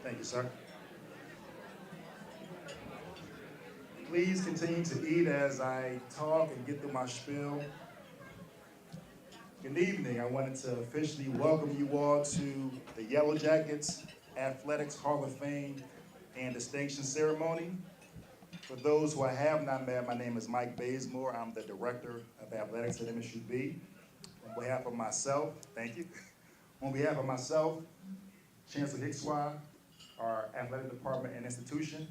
Thank you, sir. Please continue to eat as I talk and get through my spiel. Good evening. I wanted to officially welcome you all to the Yellowjackets Athletics Hall of Fame and Distinction Ceremony. For those who I have not met, my name is Mike Bazemore. I'm the Director of Athletics at MSUB. On behalf of myself, thank you. On behalf of myself, Chancellor Hickswa, our athletic department and institution,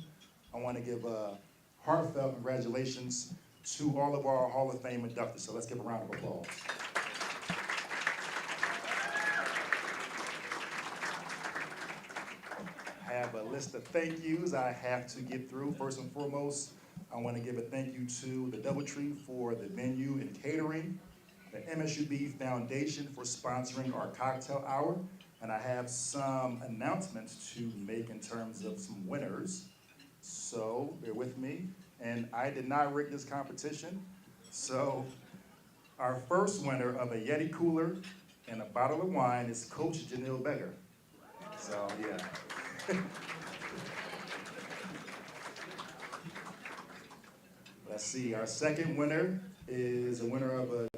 I want to give a heartfelt congratulations to all of our Hall of Fame inductees. So let's give a round of applause. I have a list of thank yous I have to get through. First and foremost, I want to give a thank you to the Doubletree for the venue and catering, the MSUB Foundation for sponsoring our cocktail hour, and I have some announcements to make in terms of some winners. So bear with me. And I did not rig this competition. So our first winner of a Yeti cooler and a bottle of wine is Coach Janelle Becker. So yeah. Let's see, our second winner is a winner of a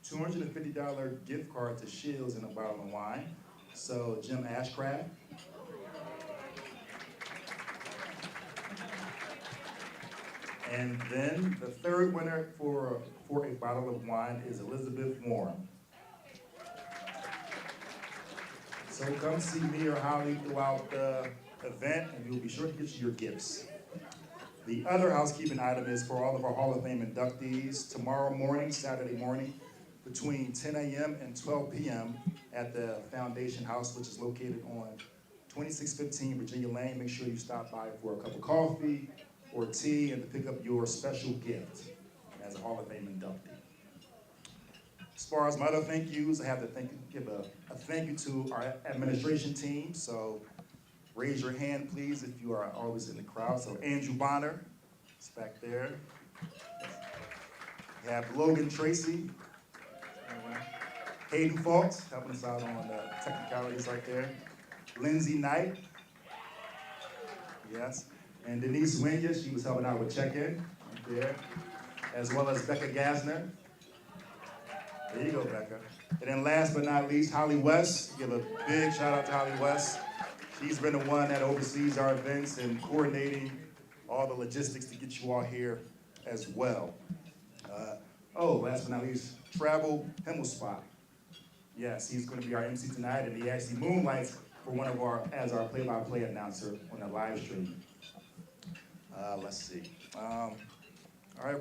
$250 gift card to Shields and a bottle of wine. So Jim Ashcraft. And then the third winner for a bottle of wine is Elizabeth Warren. So come see me or Holly throughout the event, and you'll be sure to get your gifts. The other housekeeping item is for all of our Hall of Fame inductees. Tomorrow morning, Saturday morning, between 10 a.m. and 12 p.m. at the Foundation House, which is located on 2615 Virginia Lane. Make sure you stop by for a cup of coffee or tea and to pick up your special gift as a Hall of Fame inductee. As far as my other thank yous, I have to give a thank you to our administration team. So raise your hand, please, if you are always in the crowd. So Andrew Bonner is back there. We have Logan Tracy. Hayden Faulks, helping us out on the technicalities right there. Lindsay Knight. Yes. And Denise Winya, she was helping out with check-in right there. As well as Becca Gassner. There you go, Becca. And then last but not least, Holly West. Give a big shout out to Holly West. She's been the one that oversees our events and coordinating all the logistics to get you all here as well. Last but not least, Travel Himmelspot. Yes, he's going to be our MC tonight, and he actually moonlights for as our play-by-play announcer on the live stream. Let's see. I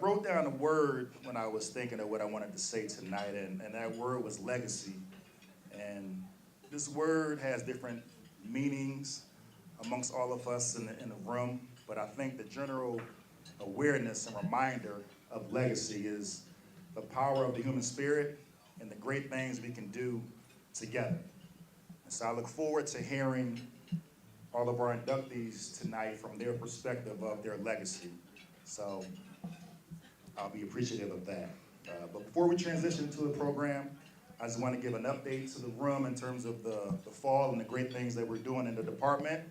wrote down a word when I was thinking of what I wanted to say tonight, and that word was legacy. And this word has different meanings amongst all of us in the room, but I think the general awareness and reminder of legacy is the power of the human spirit and the great things we can do together. And so I look forward to hearing all of our inductees tonight from their perspective of their legacy. So I'll be appreciative of that. But before we transition to the program, I just want to give an update to the room in terms of the fall and the great things that we're doing in the department.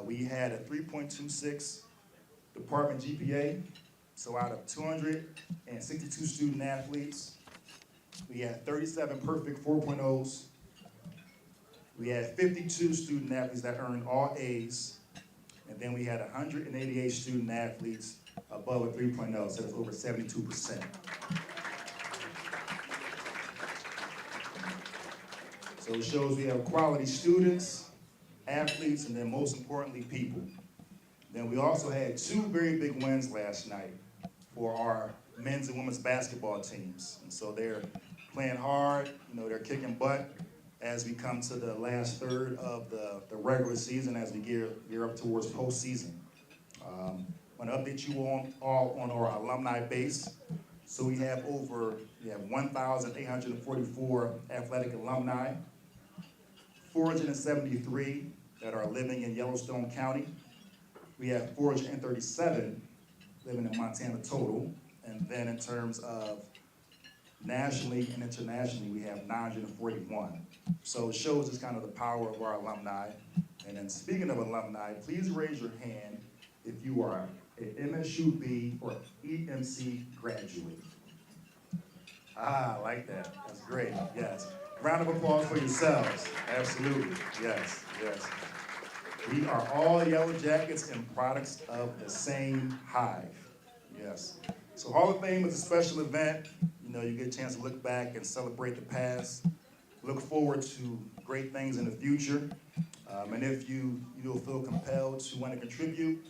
We had a 3.26 department GPA. So out of 262 student athletes, we had 37 perfect 4.0s. We had 52 student athletes that earned all A's. And then we had 188 student athletes above a 3.0, so that's over 72%. So it shows we have quality students, athletes, and then most importantly, people. Then we also had two very big wins last night for our men's and women's basketball teams. And so they're playing hard, they're kicking butt as we come to the last third of the regular season as we gear up towards postseason. I want to update you all on our alumni base. So we have 1,844 athletic alumni, 473 that are living in Yellowstone County. We have 437 living in Montana total. And then in terms of nationally and internationally, we have 941. So it shows us kind of the power of our alumni And then speaking of alumni, please raise your hand if you are an MSUB or EMC graduate. Ah, I like that. That's great. Yes. Round of applause for yourselves. Absolutely. Yes, yes. We are all Yellowjackets and products of the same hive. Yes. So Hall of Fame is a special event. You know, you get a chance to look back and celebrate the past. Look forward to great things in the future. And if you'll feel compelled to want to contribute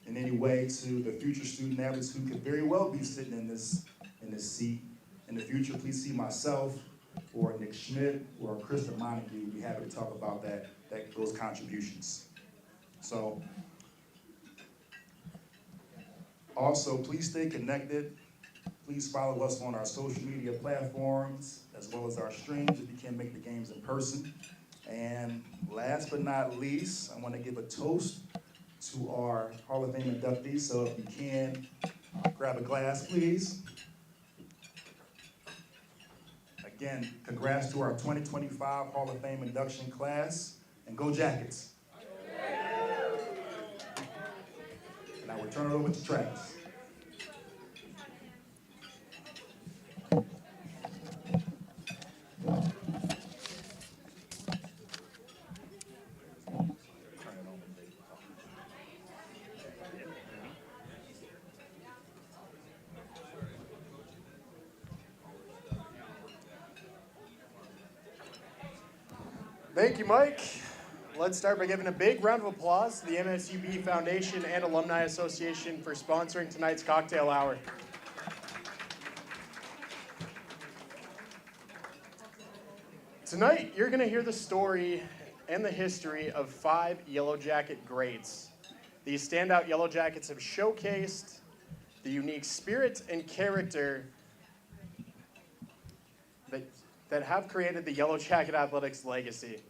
in any way to the future student athletes who could very well be sitting in this seat in the future, please see myself or Nick Schmidt or Krista Montague. We'd be happy to talk about those contributions. So, also, please stay connected. Please follow us on our social media platforms as well as our streams if you can't make the games in person. And last but not least, I want to give a toast to our Hall of Fame inductees. So if you can, grab a glass, please. Again, congrats to our 2025 Hall of Fame induction class, and go Jackets. And I will turn it over to Travis. Thank you, Mike. Let's start by giving a big round of applause to the MSUB Foundation and Alumni Association for sponsoring tonight's cocktail hour. Tonight, you're going to hear the story and the history of 5 Yellowjacket greats. These standout Yellowjackets have showcased the unique spirit and character that have created the Yellowjacket Athletics legacy.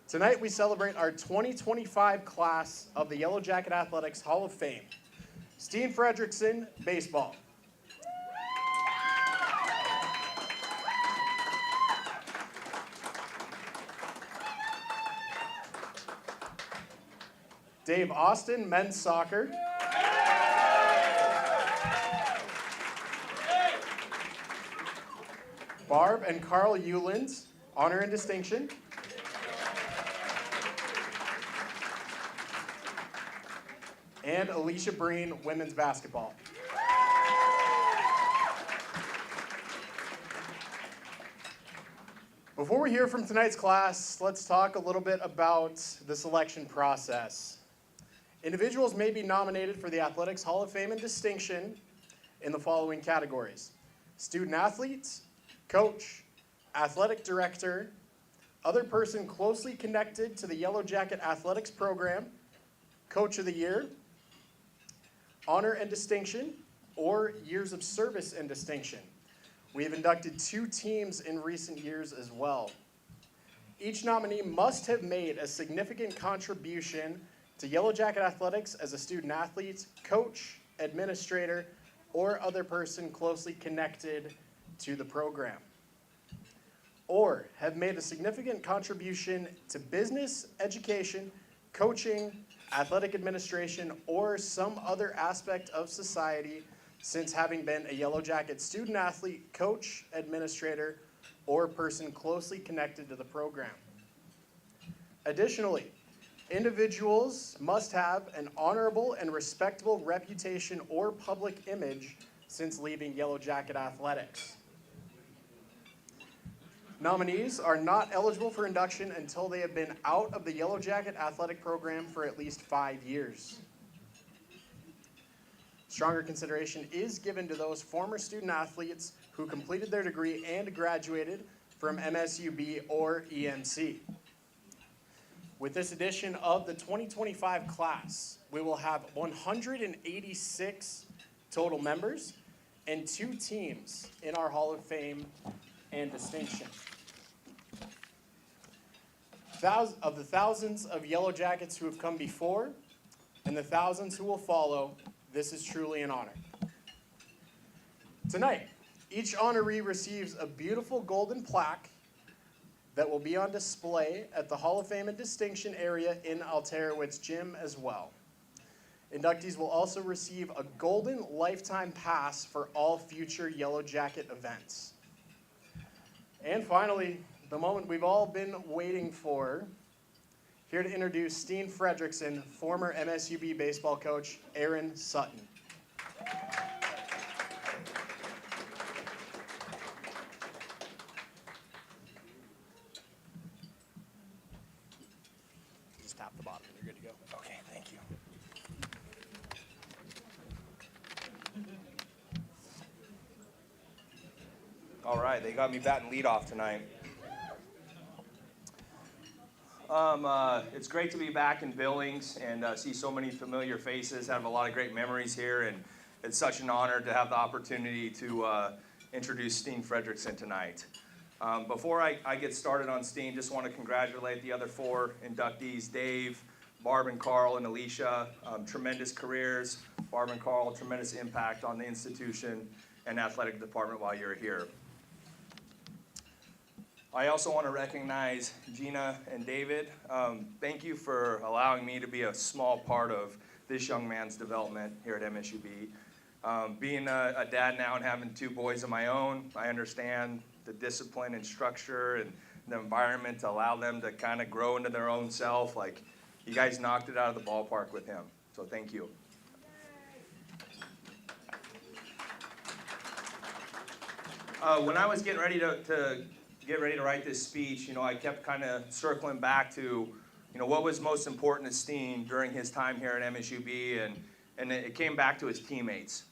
Tonight, we celebrate our 2025 class of the Yellowjacket Athletics Hall of Fame. Steen Fredrickson, baseball. Dave Austin, men's soccer. Barb and Carl Euland, honor and distinction. And Alicia Breen, women's basketball. Before we hear from tonight's class, let's talk a little bit about the selection process. Individuals may be nominated for the Athletics Hall of Fame and distinction in the following categories: student athletes, coach, athletic director, other person closely connected to the Yellowjacket athletics program, coach of the year, honor and distinction, or years of service and distinction. We have inducted 2 teams in recent years as well. Each nominee must have made a significant contribution to Yellowjacket athletics as a student athlete, coach, administrator, or other person closely connected to the program, or have made a significant contribution to business, education, coaching, athletic administration, or some other aspect of society since having been a Yellowjacket student athlete, coach, administrator, or person closely connected to the program. Additionally, individuals must have an honorable and respectable reputation or public image since leaving Yellowjacket athletics. Nominees are not eligible for induction until they have been out of the Yellowjacket athletic program for at least 5 years. Stronger consideration is given to those former student athletes who completed their degree and graduated from MSUB or EMC. With this edition of the 2025 class, we will have 186 total members and 2 teams in our Hall of Fame and distinction. Of the thousands of Yellowjackets who have come before and the thousands who will follow, this is truly an honor. Tonight, each honoree receives a beautiful golden plaque that will be on display at the Hall of Fame and Distinction area in Alterowitz Gym as well. Inductees will also receive a golden lifetime pass for all future Yellowjacket events. And finally, the moment we've all been waiting for, here to introduce Steen Fredrickson, former MSUB baseball coach Aaron Sutton. Just tap the bottom and you're good to go. Okay, thank you. All right, they got me batting leadoff tonight. It's great to be back in Billings and see so many familiar faces. I have a lot of great memories here, and it's such an honor to have the opportunity to introduce Steen Fredrickson tonight. Before I get started on Steen, just want to congratulate the other 4 inductees, Dave, Barb and Carl, and Alicia. Tremendous careers. Barb and Carl, tremendous impact on the institution and athletic department while you're here. I also want to recognize Gina and David. Thank you for allowing me to be a small part of this young man's development here at MSUB. Being a dad now and having 2 boys of my own, I understand the discipline and structure and the environment to allow them to kind of grow into their own self. Like, you guys knocked it out of the ballpark with him, so thank you. When I was getting ready to write this speech, I kept kind of circling back to, what was most important to Steen during his time here at MSUB, and it came back to his teammates.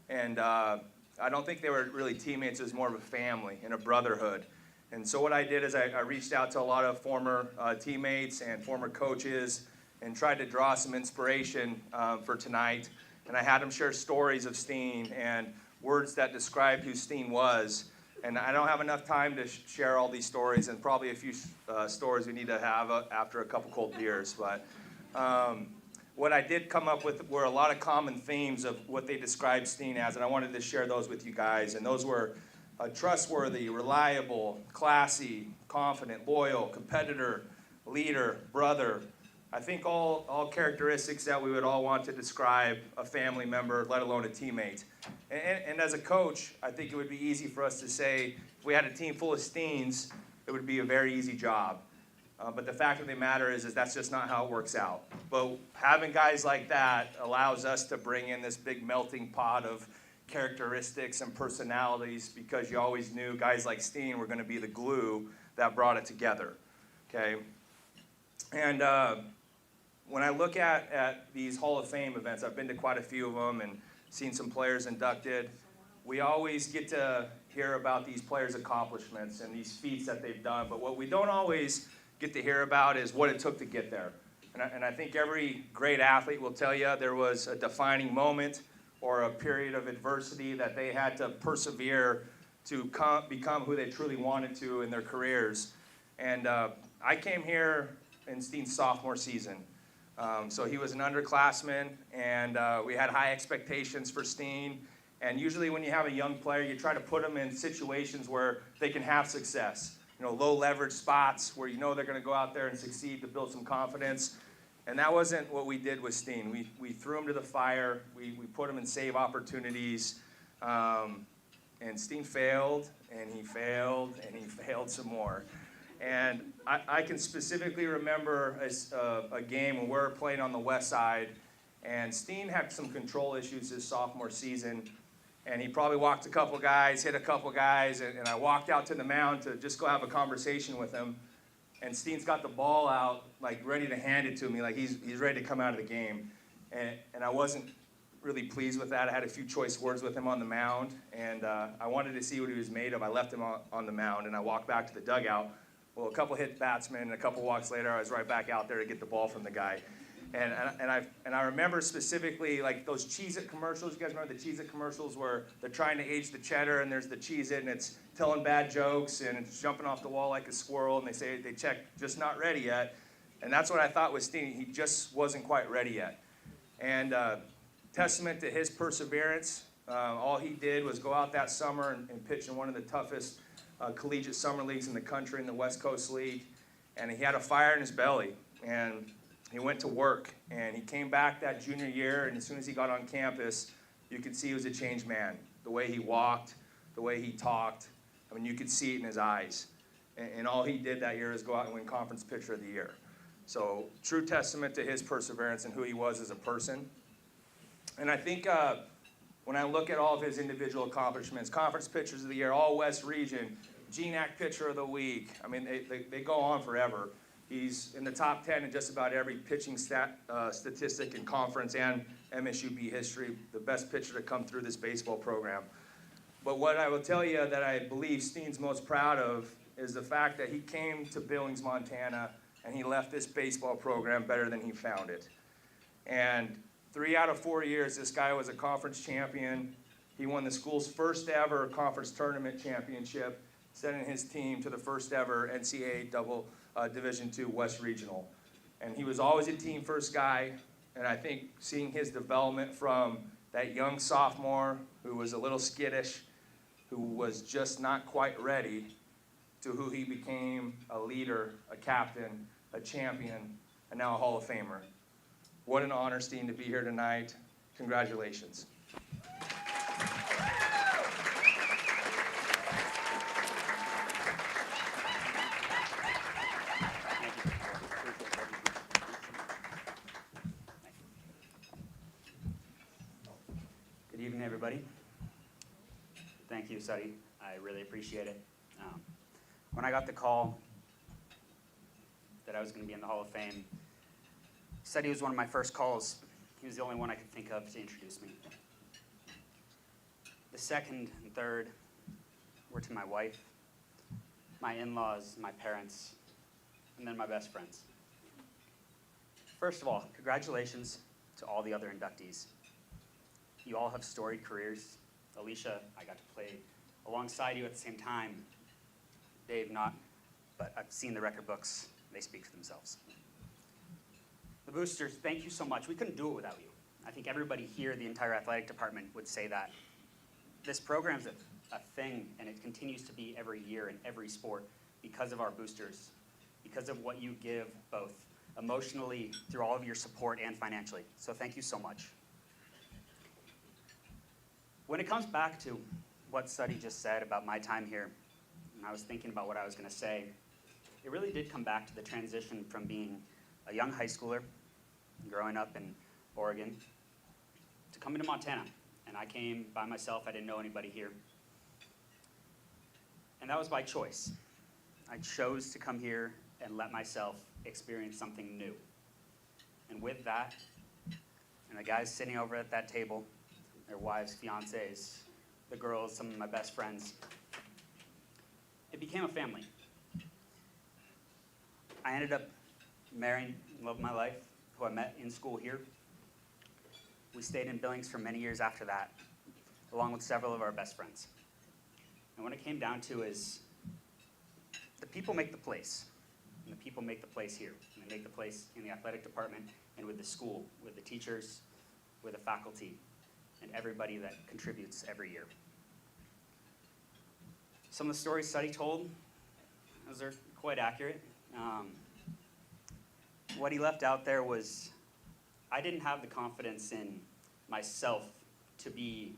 And I don't think they were really teammates, it was more of a family and a brotherhood. And so what I did is I reached out to a lot of former teammates and former coaches and tried to draw some inspiration for tonight. And I had them share stories of Steen and words that described who Steen was. And I don't have enough time to share all these stories, and probably a few stories we need to have after a couple cold beers. But what I did come up with were a lot of common themes of what they described Steen as, and I wanted to share those with you guys. And those were trustworthy, reliable, classy, confident, loyal, competitor, leader, brother. I think all characteristics that we would all want to describe a family member, let alone a teammate. And as a coach, I think it would be easy for us to say, if we had a team full of Steens, it would be a very easy job. But the fact of the matter is that's just not how it works out. But having guys like that allows us to bring in this big melting pot of characteristics and personalities, because you always knew guys like Steen were going to be the glue that brought it together. Okay? And when I look at these Hall of Fame events, I've been to quite a few of them and seen some players inducted. We always get to hear about these players' accomplishments and these feats that they've done, but what we don't always get to hear about is what it took to get there. And I think every great athlete will tell you there was a defining moment or a period of adversity that they had to persevere to become who they truly wanted to in their careers. And I came here in Steen's sophomore season. So he was an underclassman, and we had high expectations for Steen. And usually when you have a young player, you try to put them in situations where they can have success. Low leverage spots where they're going to go out there and succeed to build some confidence. And that wasn't what we did with Steen. We threw him to the fire. We put him in save opportunities. And Steen failed, and he failed, and he failed some more. And I can specifically remember a game when we were playing on the west side, and Steen had some control issues his sophomore season, and he probably walked a couple guys, hit a couple guys, and I walked out to the mound to just go have a conversation with him, and Steen's got the ball out, like ready to hand it to me, like he's ready to come out of the game, and I wasn't really pleased with that. I had a few choice words with him on the mound, and I wanted to see what he was made of. I left him on the mound, and I walked back to the dugout. Well, a couple hit batsmen, and a couple walks later, I was right back out there to get the ball from the guy. And I remember specifically, like, those Cheez-It commercials. You guys remember the Cheez-It commercials where they're trying to age the cheddar, and there's the Cheez-It, and it's telling bad jokes, and it's jumping off the wall like a squirrel, and they check, just not ready yet. And that's what I thought with Steen. He just wasn't quite ready yet. And testament to his perseverance, all he did was go out that summer and pitch in one of the toughest collegiate summer leagues in the country in the West Coast League. And he had a fire in his belly, and he went to work. And he came back that junior year, and as soon as he got on campus, you could see he was a changed man. The way he walked, the way he talked, I mean, you could see it in his eyes. And all he did that year is go out and win Conference Pitcher of the Year. So true testament to his perseverance and who he was as a person. And I think when I look at all of his individual accomplishments, Conference Pitchers of the Year, All West Region, GNAC Pitcher of the Week, I mean, they go on forever. He's in the top 10 in just about every pitching statistic in conference and MSUB history, the best pitcher to come through this baseball program. But what I will tell you that I believe Steen's most proud of is the fact that he came to Billings, Montana, and he left this baseball program better than he found it. And 3 out of 4 years, this guy was a conference champion. He won the school's first ever conference tournament championship, sending his team to the first ever NCAA Division II West Regional. And he was always a team first guy, and I think seeing his development from that young sophomore who was a little skittish, who was just not quite ready, to who he became a leader, a captain, a champion, and now a Hall of Famer. What an honor, Steen, to be here tonight. Congratulations. Good evening, everybody. Thank you, Suddy. I really appreciate it. When I got the call that I was going to be in the Hall of Fame, Suddy was one of my first calls. He was the only one I could think of to introduce me. The second and third were to my wife, my in-laws, my parents, and then my best friends. First of all, congratulations to all the other inductees. You all have storied careers. Alicia, I got to play alongside you at the same time. Dave, not, but I've seen the record books. They speak for themselves. The boosters, thank you so much. We couldn't do it without you. I think everybody here, the entire athletic department, would say that. This program's a thing, and it continues to be every year in every sport because of our boosters, because of what you give both emotionally through all of your support and financially. So thank you so much. When it comes back to what Suddy just said about my time here, and I was thinking about what I was going to say, it really did come back to the transition from being a young high schooler, growing up in Oregon, to coming to Montana. And I came by myself. I didn't know anybody here. And that was by choice. I chose to come here and let myself experience something new. And with that, and the guys sitting over at that table, their wives, fiancés, the girls, some of my best friends, it became a family. I ended up marrying the love of my life, who I met in school here. We stayed in Billings for many years after that, along with several of our best friends. And what it came down to is the people make the place, and the people make the place here. And they make the place in the athletic department and with the school, with the teachers, with the faculty, and everybody that contributes every year. Some of the stories Suddy told, those are quite accurate. What he left out there was, I didn't have the confidence in myself to be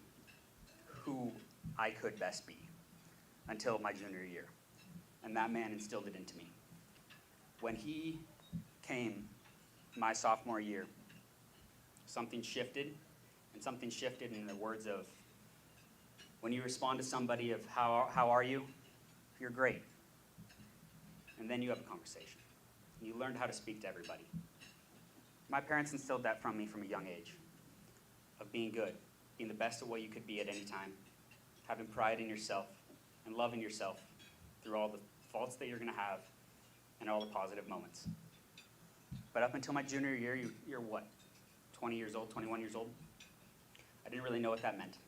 who I could best be until my junior year. And that man instilled it into me. When he came my sophomore year, something shifted, and something shifted in the words of, when you respond to somebody of how are you? You're great. And then you have a conversation. And you learned how to speak to everybody. My parents instilled that from me from a young age, of being good, being the best of what you could be at any time, having pride in yourself, and loving yourself through all the faults that you're going to have and all the positive moments. But up until my junior year, you're what, 20 years old, 21 years old? I didn't really know what that meant.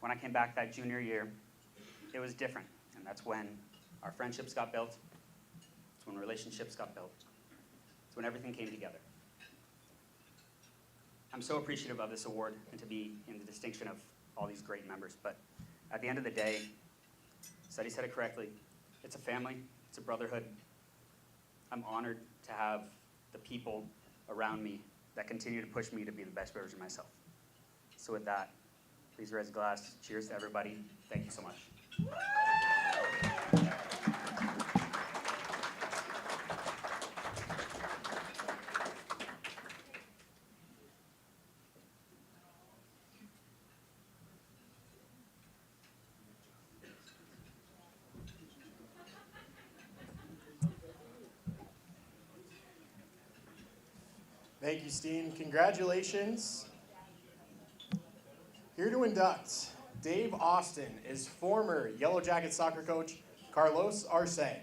When I came back that junior year, it was different. And that's when our friendships got built. It's when relationships got built. It's when everything came together. I'm so appreciative of this award and to be in the distinction of all these great members. But at the end of the day, Said he said it correctly. It's a family. It's a brotherhood. I'm honored to have the people around me that continue to push me to be the best version of myself. So with that, please raise a glass. Cheers to everybody. Thank you so much. Thank you, Steen. Congratulations. Here to induct Dave Austin is former Yellowjacket soccer coach Carlos Arce. I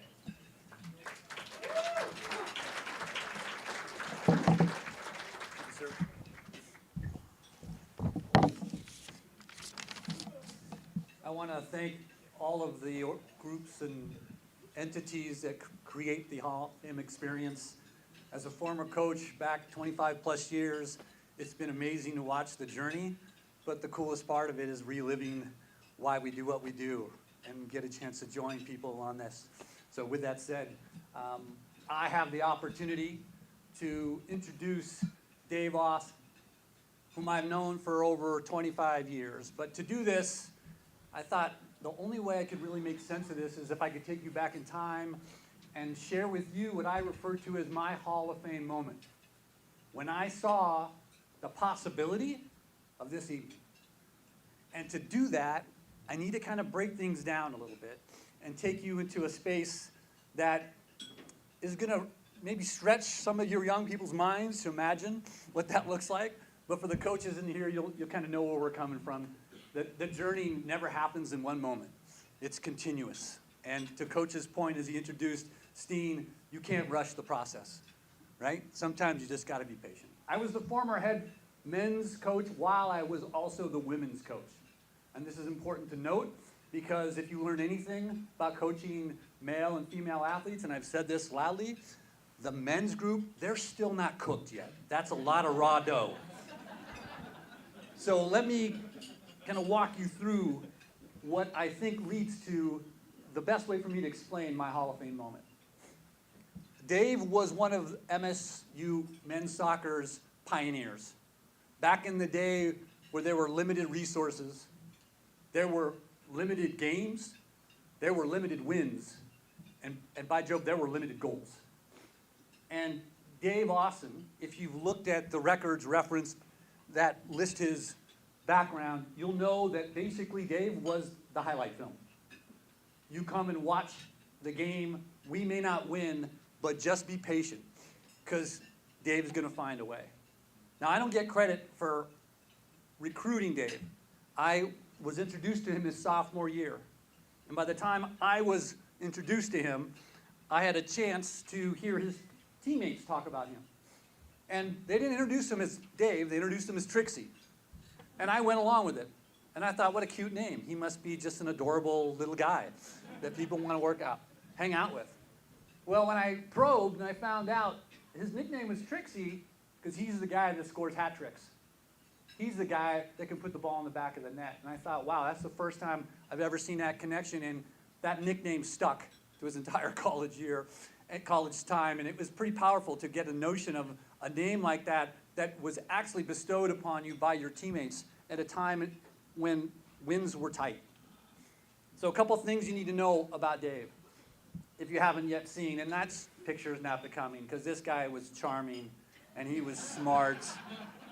want to thank all of the groups and entities that create the Hall of Fame experience. As a former coach back 25 plus years, it's been amazing to watch the journey, but the coolest part of it is reliving why we do what we do and get a chance to join people on this. So with that said, I have the opportunity to introduce Dave Austin, whom I've known for over 25 years. But to do this, I thought the only way I could really make sense of this is if I could take you back in time and share with you what I refer to as my Hall of Fame moment. When I saw the possibility of this evening. And to do that, I need to kind of break things down a little bit and take you into a space that is going to maybe stretch some of your young people's minds to imagine what that looks like. But for the coaches in here, you'll kind of know where we're coming from. The journey never happens in one moment. It's continuous. And to Coach's point, as he introduced Steen, you can't rush the process, right? Sometimes you just got to be patient. I was the former head men's coach while I was also the women's coach. And this is important to note because if you learn anything about coaching male and female athletes, and I've said this loudly, the men's group, they're still not cooked yet. That's a lot of raw dough. So let me kind of walk you through what I think leads to the best way for me to explain my Hall of Fame moment. Dave was one of MSU men's soccer's pioneers. Back in the day where there were limited resources, there were limited games, there were limited wins, and by Jove, there were limited goals. And Dave Austin, if you've looked at the records referenced that list his background, you'll know that basically Dave was the highlight film. You come and watch the game. We may not win, but just be patient because Dave's going to find a way. Now, I don't get credit for recruiting Dave. I was introduced to him his sophomore year. And by the time I was introduced to him, I had a chance to hear his teammates talk about him. And they didn't introduce him as Dave, they introduced him as Trixie. And I went along with it. And I thought, what a cute name. He must be just an adorable little guy that people want to hang out with. Well, when I probed and I found out his nickname was Trixie because he's the guy that scores hat tricks. He's the guy that can put the ball in the back of the net. And I thought, wow, that's the first time I've ever seen that connection, and that nickname stuck to his entire college year, at college time. And it was pretty powerful to get a notion of a name like that that was actually bestowed upon you by your teammates at a time when wins were tight. So a couple of things you need to know about Dave, if you haven't yet seen, and that's pictures not becoming, because this guy was charming, and he was smart,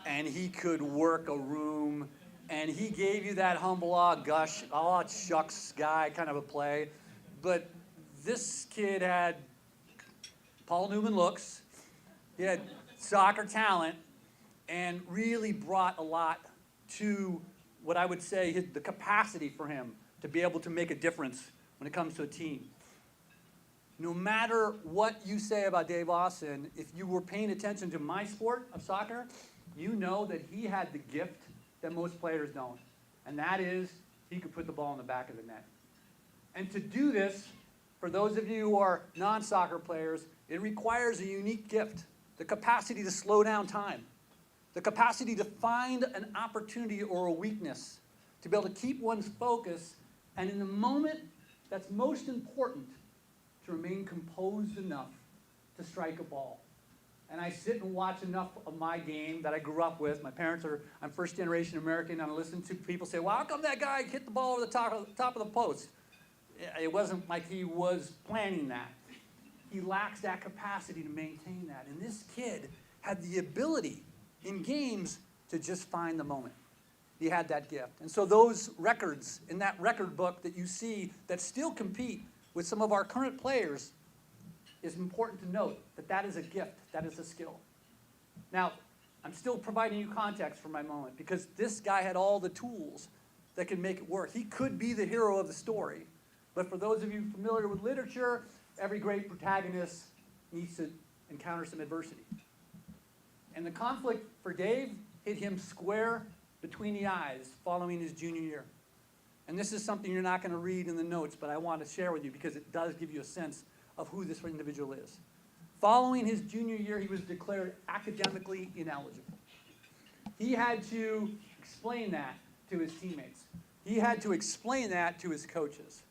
and he could work a room, and he gave you that humble, gush, shucks guy kind of a play. But this kid had Paul Newman looks, he had soccer talent, and really brought a lot to what I would say the capacity for him to be able to make a difference when it comes to a team. No matter what you say about Dave Austin, if you were paying attention to my sport of soccer, you know that he had the gift that most players don't. And that is, he could put the ball in the back of the net. And to do this, for those of you who are non-soccer players, it requires a unique gift, the capacity to slow down time, the capacity to find an opportunity or a weakness, to be able to keep one's focus, and in the moment that's most important to remain composed enough to strike a ball. And I sit and watch enough of my game that I grew up with. My parents are, I'm first generation American, and I listen to people say, well, how come that guy hit the ball over the top of the post? It wasn't like he was planning that. He lacks that capacity to maintain that. And this kid had the ability in games to just find the moment. He had that gift. And so those records in that record book that you see that still compete with some of our current players, is important to note that that is a gift, that is a skill. Now, I'm still providing you context for my moment because this guy had all the tools that could make it work. He could be the hero of the story, but for those of you familiar with literature, every great protagonist needs to encounter some adversity. And the conflict for Dave hit him square between the eyes following his junior year. And this is something you're not going to read in the notes, but I want to share with you because it does give you a sense of who this individual is. Following his junior year, he was declared academically ineligible. He had to explain that to his teammates. He had to explain that to his coaches.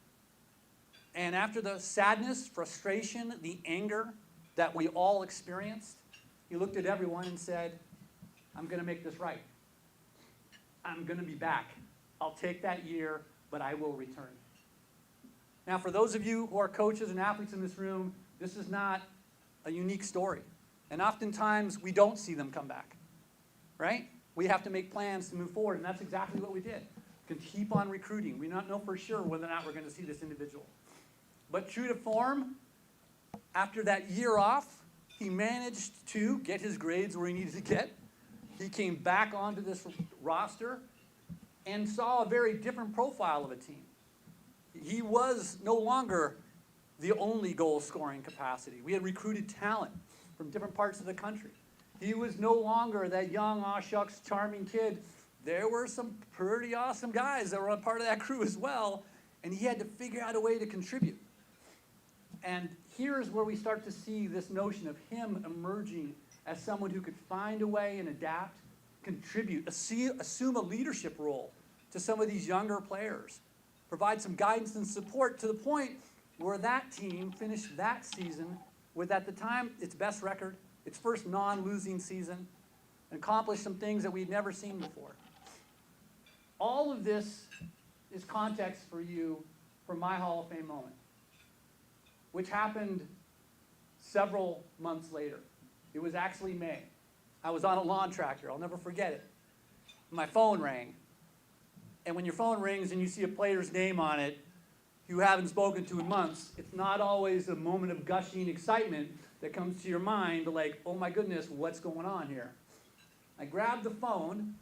And after the sadness, frustration, the anger that we all experienced, he looked at everyone and said, I'm going to make this right. I'm going to be back. I'll take that year, but I will return. Now, for those of you who are coaches and athletes in this room, this is not a unique story. And oftentimes, we don't see them come back, right? We have to make plans to move forward, and that's exactly what we did. We can keep on recruiting. We don't know for sure whether or not we're going to see this individual. But true to form, after that year off, he managed to get his grades where he needed to get. He came back onto this roster and saw a very different profile of a team. He was no longer the only goal-scoring capacity. We had recruited talent from different parts of the country. He was no longer that young, aw shucks, charming kid. There were some pretty awesome guys that were a part of that crew as well, and he had to figure out a way to contribute. And here's where we start to see this notion of him emerging as someone who could find a way and adapt, contribute, assume a leadership role to some of these younger players, provide some guidance and support to the point where that team finished that season with, at the time, its best record, its first non-losing season, and accomplished some things that we'd never seen before. All of this is context for you for my Hall of Fame moment, which happened several months later. It was actually May. I was on a lawn tractor. I'll never forget it. My phone rang. And when your phone rings and you see a player's name on it you haven't spoken to in months, it's not always a moment of gushing excitement that comes to your mind, like, oh my goodness, what's going on here? I grabbed the phone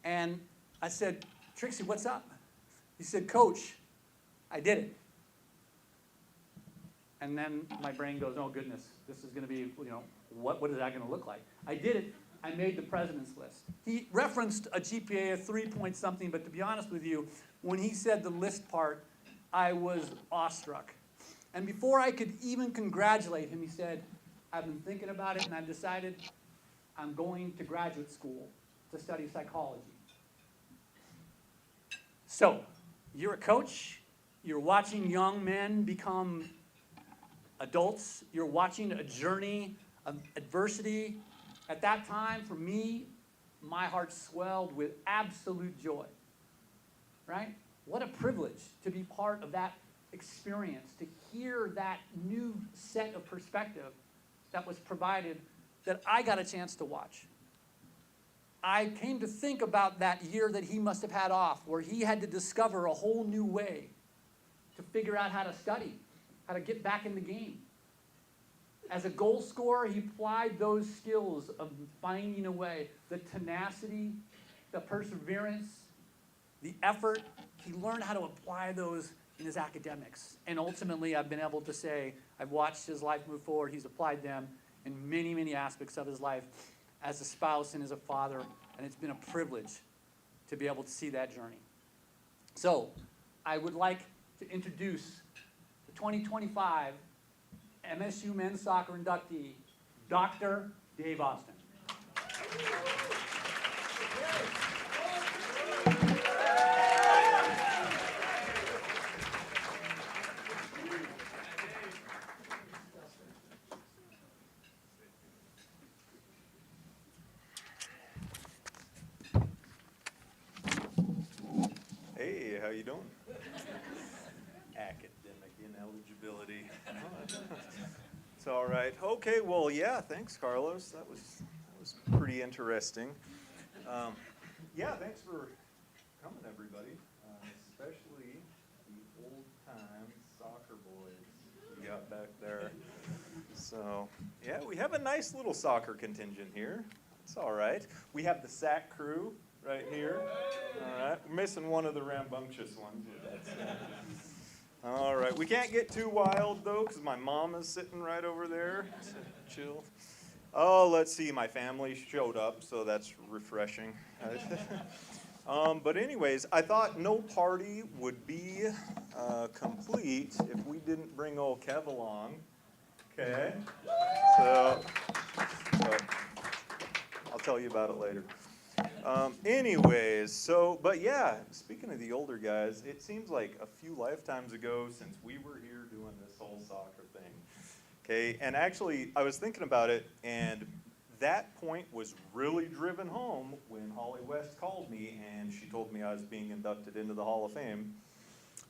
and I said, Trixie, what's up? He said, Coach, I did it. And then my brain goes, oh goodness, this is going to be, what is that going to look like? I did it. I made the president's list. He referenced a GPA of 3 point something, but to be honest with you, when he said the list part, I was awestruck. And before I could even congratulate him, he said, I've been thinking about it and I've decided I'm going to graduate school to study psychology. So, you're a coach, you're watching young men become adults, you're watching a journey of adversity. At that time, for me, my heart swelled with absolute joy, right? What a privilege to be part of that experience, to hear that new set of perspective that was provided that I got a chance to watch. I came to think about that year that he must have had off, where he had to discover a whole new way to figure out how to study, how to get back in the game. As a goal scorer, he applied those skills of finding a way, the tenacity, the perseverance, the effort. He learned how to apply those in his academics. And ultimately, I've been able to say, I've watched his life move forward. He's applied them in many, many aspects of his life as a spouse and as a father. And it's been a privilege to be able to see that journey. So, I would like to introduce the 2025 MSU men's soccer inductee, Dr. Dave Austin. how you doing? Academic ineligibility. It's all right. Okay, well, yeah, thanks, Carlos. That was pretty interesting. Yeah, thanks for coming, everybody, especially the old-time soccer boys we got back there. So, yeah, we have a nice little soccer contingent here. It's all right. We have the SAC crew right here. All right, we're missing one of the rambunctious ones. But that's, all right, we can't get too wild, though, because my mom is sitting right over there. So chill. Oh, let's see, my family showed up, so that's refreshing. But anyways, I thought no party would be complete if we didn't bring old Kev along. Okay? So I'll tell you about it later. Anyways, but yeah, speaking of the older guys, it seems like a few lifetimes ago since we were here doing this whole soccer thing. Okay, and actually, I was thinking about it, and that point was really driven home when Holly West called me and she told me I was being inducted into the Hall of Fame.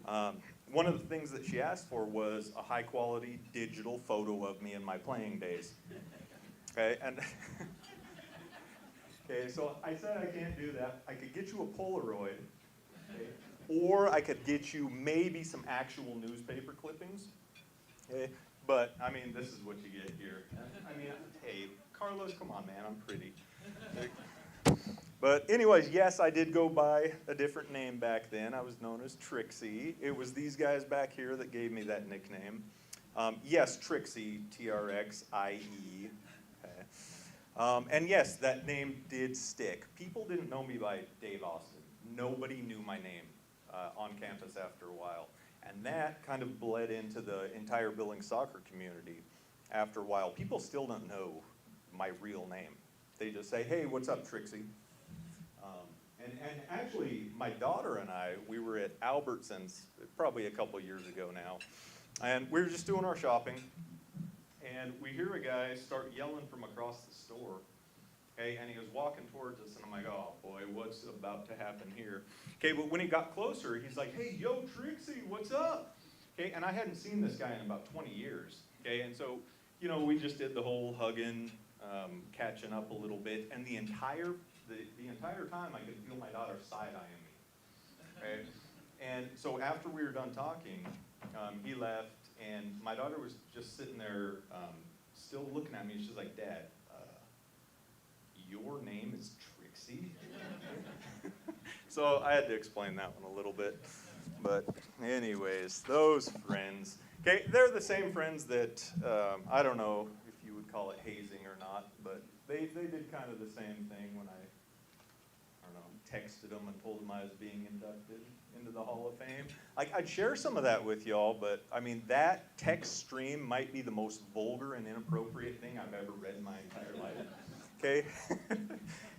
One of the things that she asked for was a high-quality digital photo of me in my playing days. Okay, and okay, so I said I can't do that. I could get you a Polaroid, okay, or I could get you maybe some actual newspaper clippings. Okay, but I mean, this is what you get here. I mean, hey, Carlos, come on, man, I'm pretty. But anyways, yes, I did go by a different name back then. I was known as Trixie. It was these guys back here that gave me that nickname. Yes, Trixie, T-R-X-I-E. Okay. And yes, that name did stick. People didn't know me by Dave Austin. Nobody knew my name on campus after a while. And that kind of bled into the entire Billings soccer community after a while. People still don't know my real name. They just say, hey, what's up, Trixie? And actually, my daughter and I, we were at Albertsons probably a couple years ago now, and we were just doing our shopping, and we hear a guy start yelling from across the store, okay, and he was walking towards us, and I'm like, oh boy, what's about to happen here? Okay, but when he got closer, he's like, hey, yo, Trixie, what's up? Okay, and I hadn't seen this guy in about 20 years, okay, and so, you know, we just did the whole hugging, catching up a little bit, and the entire time I could feel my daughter side-eyeing me, okay? And so after we were done talking, he left, and my daughter was just sitting there still looking at me. She's like, Dad, your name is Trixie? So I had to explain that one a little bit. But anyways, those friends, okay, they're the same friends that, I don't know if you would call it hazing or not, but they did kind of the same thing when I don't know, texted them and told them I was being inducted into the Hall of Fame. I'd share some of that with y'all, but I mean, that text stream might be the most vulgar and inappropriate thing I've ever read in my entire life. Okay?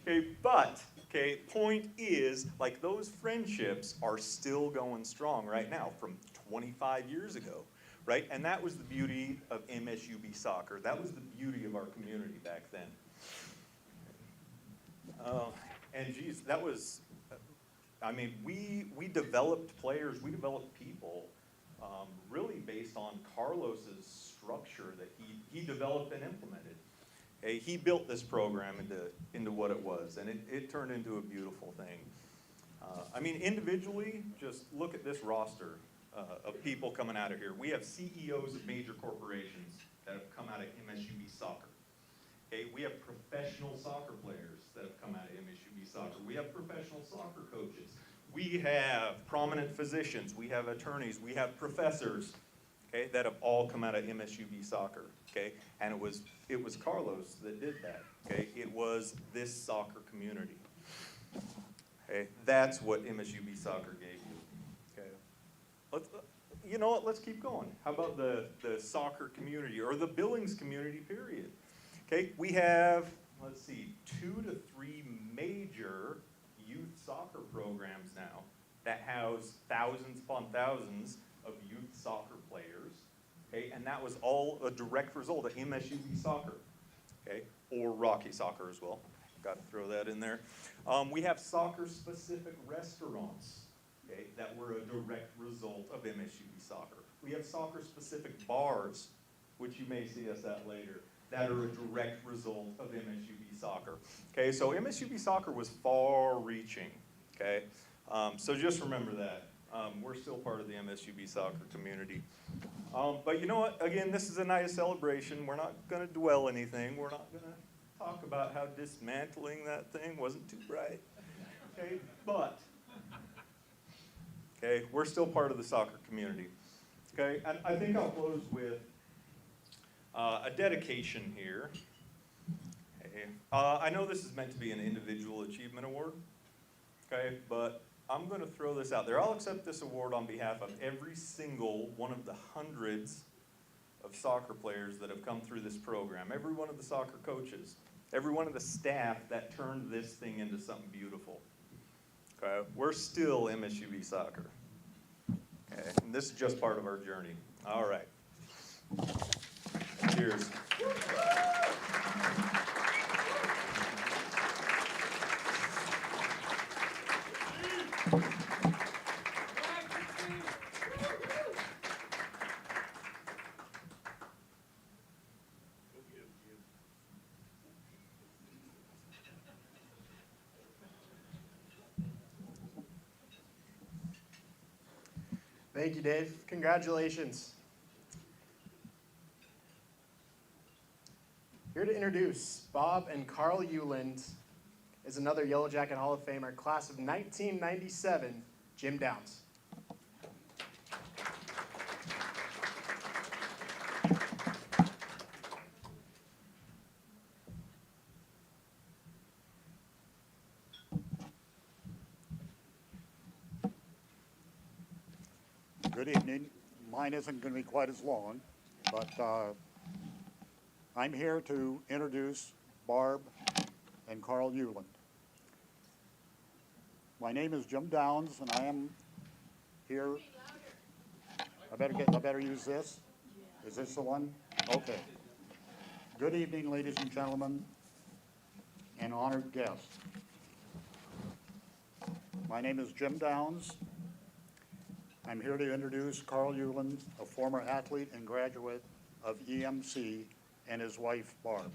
Okay, but, okay, point is, like, those friendships are still going strong right now from 25 years ago, right? And that was the beauty of MSUB soccer. That was the beauty of our community back then. And geez, that was, I mean, we developed players, we developed people really based on Carlos's structure that he developed and implemented. Okay, he built this program into what it was, and it turned into a beautiful thing. I mean, individually, just look at this roster of people coming out of here. We have CEOs of major corporations that have come out of MSUB soccer. Okay, we have professional soccer players that have come out of MSUB soccer. We have professional soccer coaches. We have prominent physicians. We have attorneys. We have professors, okay, that have all come out of MSUB soccer, okay? And it was Carlos that did that, okay? It was this soccer community, okay? That's what MSUB soccer gave you, okay? You know what, let's keep going. How about the soccer community, or the Billings community, period? Okay, we have, let's see, 2 to 3 major youth soccer programs now that house thousands upon thousands of youth soccer players, okay, and that was all a direct result of MSUB soccer, okay, or Rocky soccer as well. Got to throw that in there. We have soccer-specific restaurants, okay, that were a direct result of MSUB soccer. We have soccer-specific bars, which you may see us at later, that are a direct result of MSUB soccer. Okay, so MSUB soccer was far-reaching, okay? So just remember that. We're still part of the MSUB soccer community. But you know what? Again, this is a night of celebration. We're not going to dwell anything. We're not going to talk about how dismantling that thing wasn't too bright. Okay, but, okay, we're still part of the soccer community. Okay, and I think I'll close with a dedication here. Okay. I know this is meant to be an individual achievement award, okay, but I'm going to throw this out there. I'll accept this award on behalf of every single one of the hundreds of soccer players that have come through this program, every one of the soccer coaches, every one of the staff that turned this thing into something beautiful. Okay, we're still MSUB soccer. Okay, and this is just part of our journey. All right. Cheers. Thank you, Dave. Congratulations. Here to introduce Bob and Carl Euland is another Yellowjacket Hall of Famer, class of 1997, Jim Downs. Good evening. Mine isn't going to be quite as long, but I'm here to introduce Barb and Carl Euland. My name is Jim Downs, and I am here. I better use this. Is this the one? Okay. Good evening, ladies and gentlemen, and honored guests. My name is Jim Downs. I'm here to introduce Carl Euland, a former athlete and graduate of EMC, and his wife, Barb.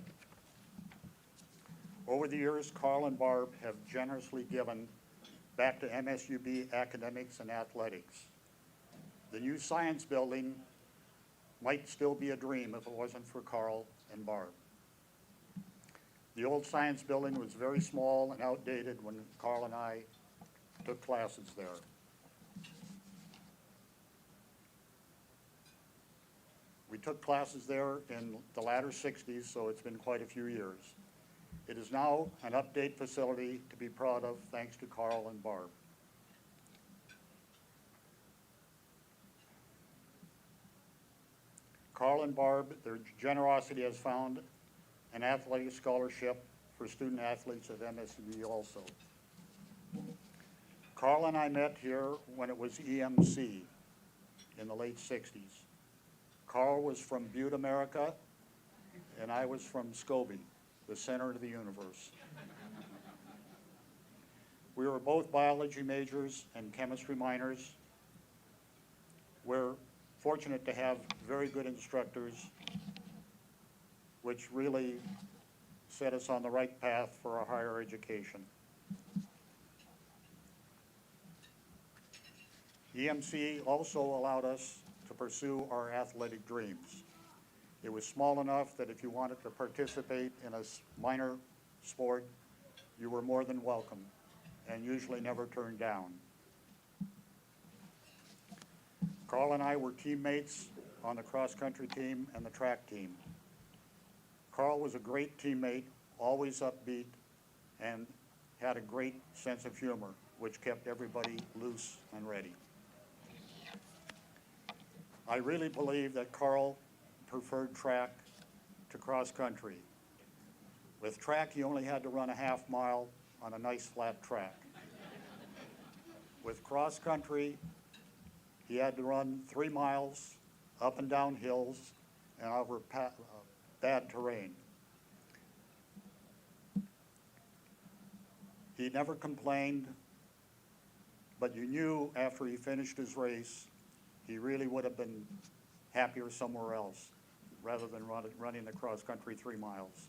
Over the years, Carl and Barb have generously given back to MSUB academics and athletics. The new science building might still be a dream if it wasn't for Carl and Barb. The old science building was very small and outdated when Carl and I took classes there. We took classes there in the latter 60s, so it's been quite a few years. It is now an update facility to be proud of, thanks to Carl and Barb. Carl and Barb, their generosity has found an athletic scholarship for student athletes at MSUB also. Carl and I met here when it was EMC in the late 60s. Carl was from Butte, America, and I was from Scobie, the center of the universe. We were both biology majors and chemistry minors. We're fortunate to have very good instructors, which really set us on the right path for our higher education. EMC also allowed us to pursue our athletic dreams. It was small enough that if you wanted to participate in a minor sport, you were more than welcome and usually never turned down. Carl and I were teammates on the cross-country team and the track team. Carl was a great teammate, always upbeat, and had a great sense of humor, which kept everybody loose and ready. I really believe that Carl preferred track to cross-country. With track, he only had to run a half mile on a nice flat track. With cross-country, he had to run 3 miles up and down hills and over bad terrain. He never complained, but you knew after he finished his race, he really would have been happier somewhere else rather than running the cross-country 3 miles.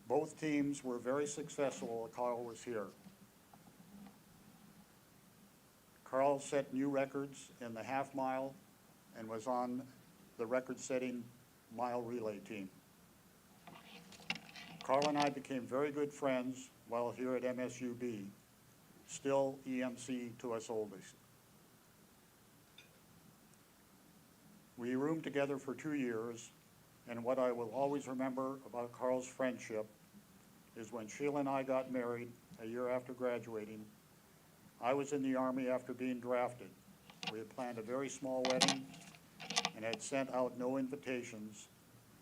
Both teams were very successful while Carl was here. Carl set new records in the half mile and was on the record-setting mile relay team. Carl and I became very good friends while here at MSUB, still EMC to us oldest. We roomed together for 2 years, and what I will always remember about Carl's friendship is when Sheila and I got married a year after graduating. I was in the Army after being drafted. We had planned a very small wedding and had sent out no invitations,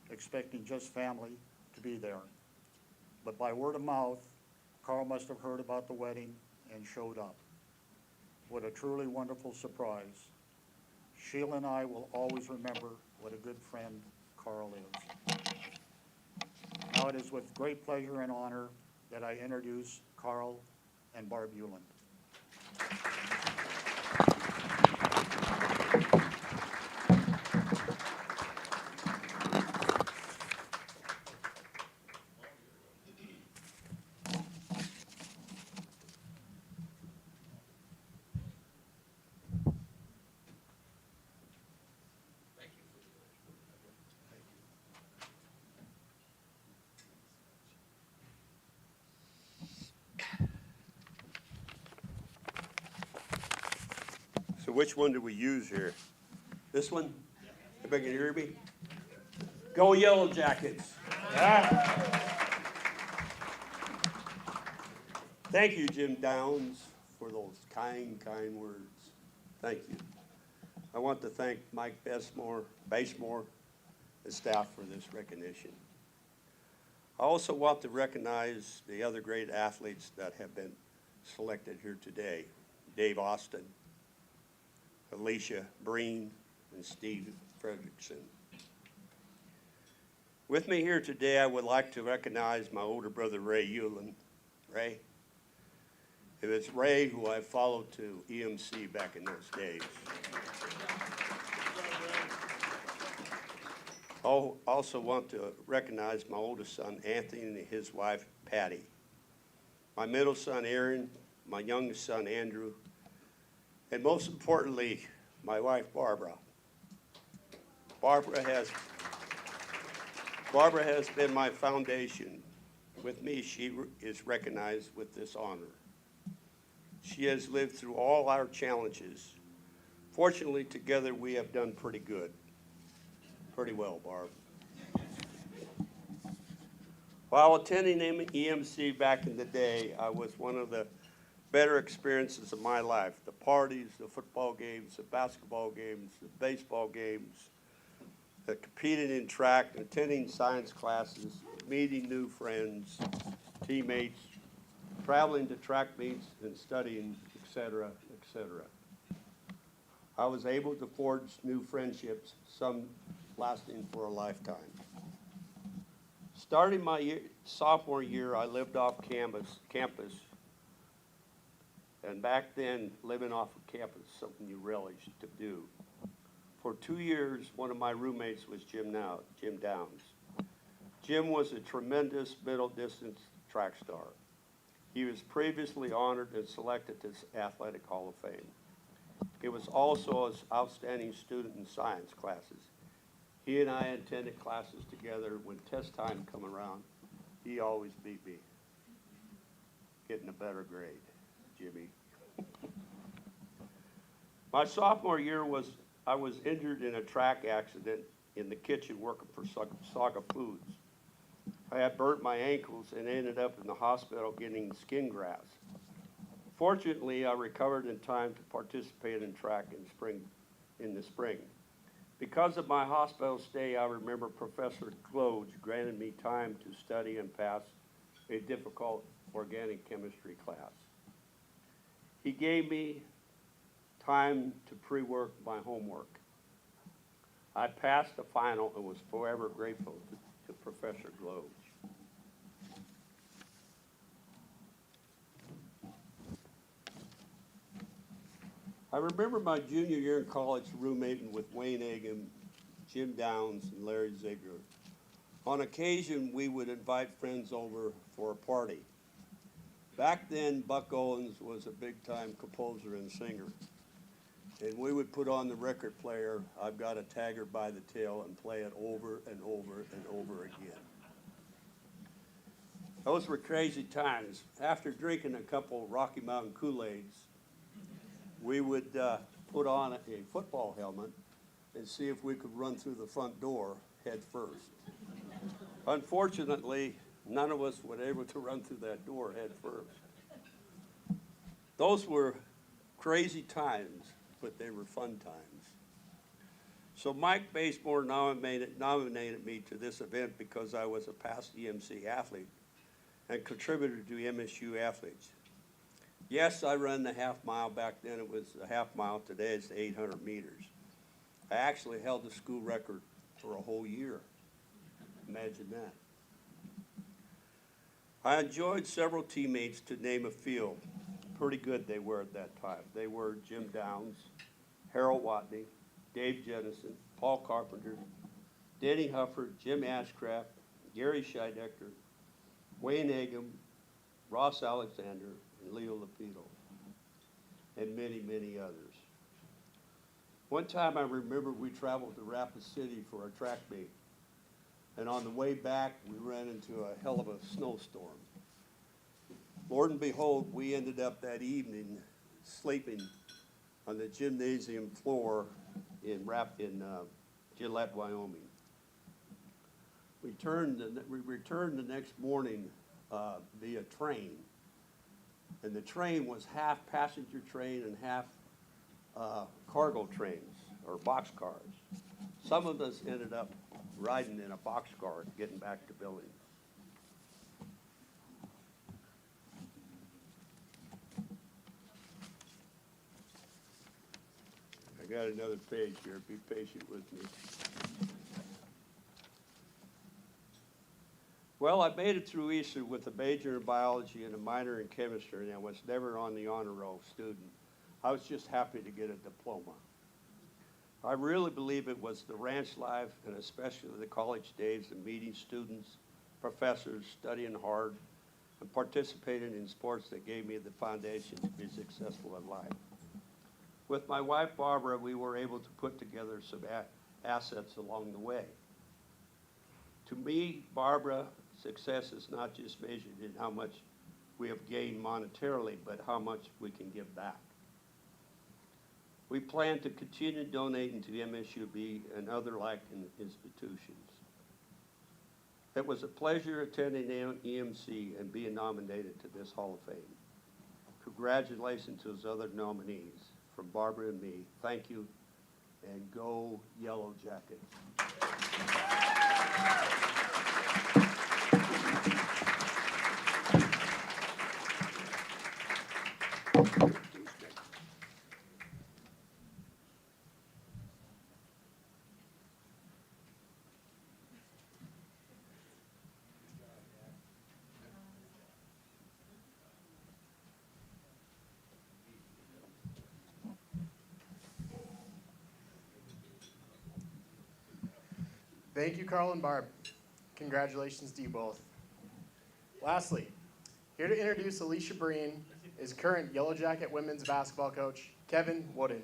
expecting just family to be there. But by word of mouth, Carl must have heard about the wedding and showed up. What a truly wonderful surprise. Sheila and I will always remember what a good friend Carl is. Now it is with great pleasure and honor that I introduce Carl and Barb Euland. So which one do we use here? This one? Everybody can hear me? Go Yellowjackets. Thank you, Jim Downs, for those kind words. Thank you. I want to thank Mike Basemore, and staff for this recognition. I also want to recognize the other great athletes that have been selected here today. Dave Austin, Alicia Breen, and Steve Fredrickson. With me here today, I would like to recognize my older brother, Ray Euland. Ray? It was Ray who I followed to EMC back in those days. I also want to recognize my oldest son, Anthony, and his wife, Patty. My middle son, Aaron, my youngest son, Andrew, and most importantly, my wife, Barbara. Barbara has been my foundation. With me, she is recognized with this honor. She has lived through all our challenges. Fortunately, together we have done pretty good. Pretty well, Barb. While attending EMC back in the day, I was one of the better experiences of my life. The parties, the football games, the basketball games, the baseball games, the competing in track, attending science classes, meeting new friends, teammates, traveling to track meets and studying, etc., etc. I was able to forge new friendships, some lasting for a lifetime. Starting my sophomore year, I lived off campus, and back then, living off of campus is something you relished to do. For 2 years, one of my roommates was Jim Downs. Jim was a tremendous middle distance track star. He was previously honored and selected to the Athletic Hall of Fame. He was also an outstanding student in science classes. He and I attended classes together. When test time come around, he always beat me, getting a better grade, Jimmy. My sophomore year I was injured in a track accident in the kitchen working for Saga Foods. I had burnt my ankles and ended up in the hospital getting skin grafts. Fortunately, I recovered in time to participate in track in the spring. Because of my hospital stay, I remember Professor Gloge granted me time to study and pass a difficult organic chemistry class. He gave me time to pre-work my homework. I passed the final and was forever grateful to Professor Gloge. I remember my junior year in college roommating with Wayne Agam, Jim Downs, and Larry Ziegler. On occasion, we would invite friends over for a party. Back then, Buck Owens was a big-time composer and singer. And we would put on the record player, "I've Got a Tagger by the Tail," and play it over and over and over again. Those were crazy times. After drinking a couple Rocky Mountain Kool-Aids, we would put on a football helmet and see if we could run through the front door head first. Unfortunately, none of us were able to run through that door head first. Those were crazy times, but they were fun times. So Mike Basemore nominated me to this event because I was a past EMC athlete and contributor to MSU athletes. Yes, I ran the half mile. Back then it was a half mile. Today it's 800 meters. I actually held the school record for a whole year. Imagine that. I enjoyed several teammates, to name a few. Pretty good they were at that time. They were Jim Downs, Harold Watney, Dave Jennison, Paul Carpenter, Danny Hufford, Jim Ashcraft, Gary Scheidecker, Wayne Agam, Ross Alexander, and Leo Lapito, and many, many others. One time I remember we traveled to Rapid City for a track meet, and on the way back we ran into a hell of a snowstorm. Lord and behold, we ended up that evening sleeping on the gymnasium floor in Gillette, Wyoming. We returned the next morning via train, and the train was half passenger train and half cargo trains or boxcars. Some of us ended up riding in a boxcar getting back to Billings. I got another page here. Be patient with me. Well, I made it through Easter with a major in biology and a minor in chemistry, and I was never on the honor roll student. I was just happy to get a diploma. I really believe it was the ranch life, and especially the college days of meeting students, professors, studying hard, and participating in sports that gave me the foundation to be successful in life. With my wife, Barbara, we were able to put together some assets along the way. To me, Barbara, success is not just measured in how much we have gained monetarily, but how much we can give back. We plan to continue donating to MSUB and other like institutions. It was a pleasure attending EMC and being nominated to this Hall of Fame. Congratulations to those other nominees. From Barbara and me, thank you, and go Yellowjacket. Thank you, Carl and Barb. Congratulations to you both. Lastly, here to introduce Alicia Breen is current Yellowjacket women's basketball coach, Kevin Wooden.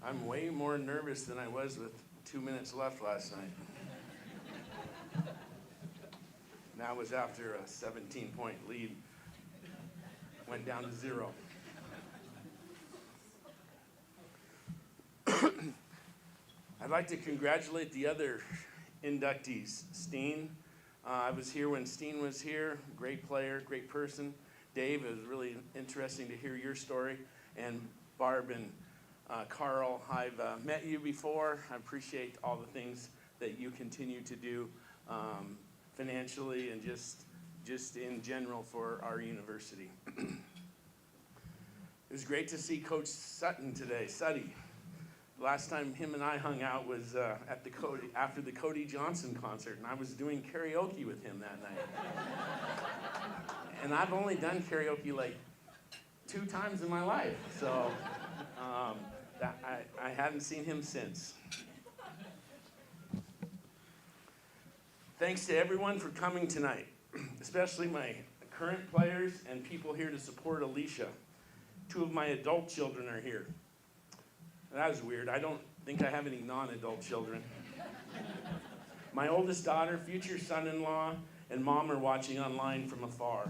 I'm way more nervous than I was with 2 minutes left last night. That was after a 17-point lead went down to 0. I'd like to congratulate the other inductees. Steen, I was here when Steen was here. Great player, great person. Dave, it was really interesting to hear your story. And Barb and Carl, I've met you before. I appreciate all the things that you continue to do financially and just in general for our university. It was great to see Coach Sutton today, Sutty. Last time him and I hung out was at the after the Cody Johnson concert, and I was doing karaoke with him that night. And I've only done karaoke like 2 times in my life, so I hadn't seen him since. Thanks to everyone for coming tonight, especially my current players and people here to support Alicia. 2 of my adult children are here. That was weird. I don't think I have any non-adult children. My oldest daughter, future son-in-law, and mom are watching online from afar.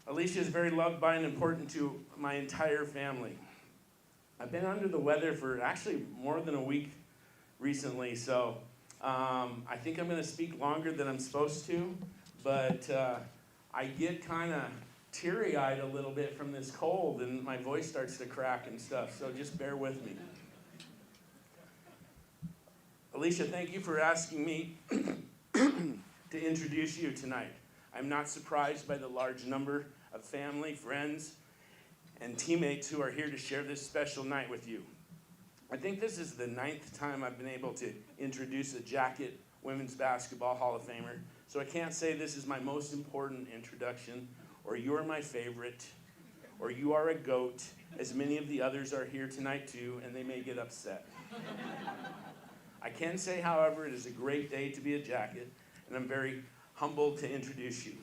Alicia is very loved by and important to my entire family. I've been under the weather for actually more than a week recently, so I think I'm going to speak longer than I'm supposed to, but I get kind of teary-eyed a little bit from this cold, and my voice starts to crack and stuff, so just bear with me. Alicia, thank you for asking me to introduce you tonight. I'm not surprised by the large number of family, friends, and teammates who are here to share this special night with you. I think this is the 9th time I've been able to introduce a Jacket Women's Basketball Hall of Famer, so I can't say this is my most important introduction, or you're my favorite, or you are a GOAT, as many of the others are here tonight too, and they may get upset. I can say, however, it is a great day to be a Jacket, and I'm very humbled to introduce you.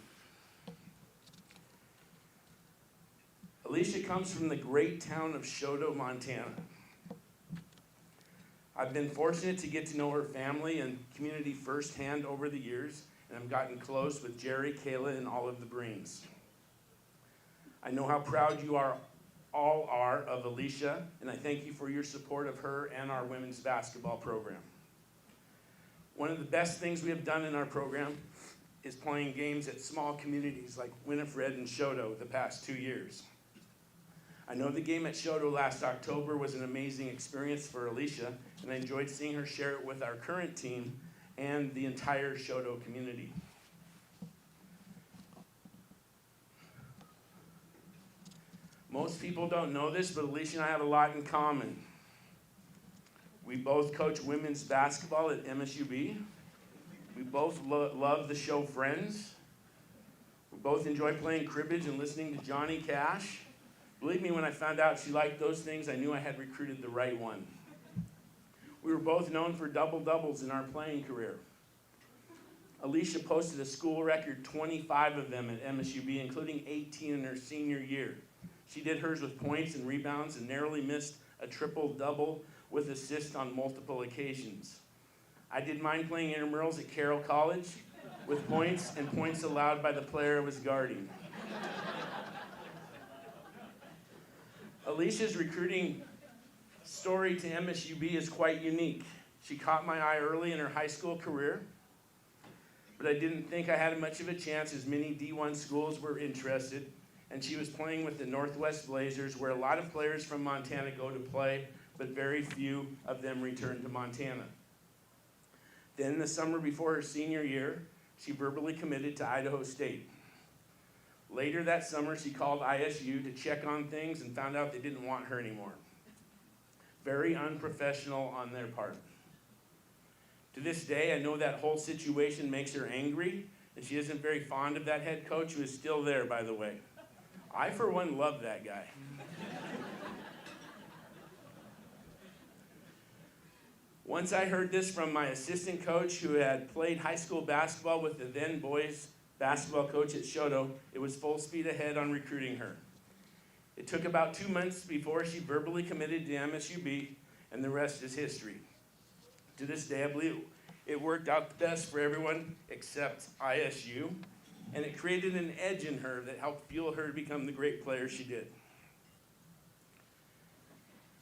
Alicia comes from the great town of Choteau, Montana. I've been fortunate to get to know her family and community firsthand over the years, and I've gotten close with Jerry, Kayla, and all of the Breens. I know how proud you all are of Alicia, and I thank you for your support of her and our women's basketball program. One of the best things we have done in our program is playing games at small communities like Winifred and Choteau the past 2 years. I know the game at Choteau last October was an amazing experience for Alicia, and I enjoyed seeing her share it with our current team and the entire Choteau community. Most people don't know this, but Alicia and I have a lot in common. We both coach women's basketball at MSUB. We both love the show Friends. We both enjoy playing cribbage and listening to Johnny Cash. Believe me, when I found out she liked those things, I knew I had recruited the right one. We were both known for double-doubles in our playing career. Alicia posted a school record 25 of them at MSUB, including 18 in her senior year. She did hers with points and rebounds and narrowly missed a triple-double with assists on multiple occasions. I did mine playing intramurals at Carroll College with points and points allowed by the player I was guarding. Alicia's recruiting story to MSUB is quite unique. She caught my eye early in her high school career, but I didn't think I had much of a chance as many D1 schools were interested, and she was playing with the Northwest Blazers, where a lot of players from Montana go to play, but very few of them return to Montana. Then the summer before her senior year, she verbally committed to Idaho State. Later that summer, she called ISU to check on things and found out they didn't want her anymore. Very unprofessional on their part. To this day, I know that whole situation makes her angry, and she isn't very fond of that head coach, who is still there, by the way. I, for one, love that guy. Once I heard this from my assistant coach, who had played high school basketball with the then boys basketball coach at Choteau, it was full speed ahead on recruiting her. It took about 2 months before she verbally committed to MSUB, and the rest is history. To this day, I believe it worked out the best for everyone except ISU, and it created an edge in her that helped fuel her to become the great player she did.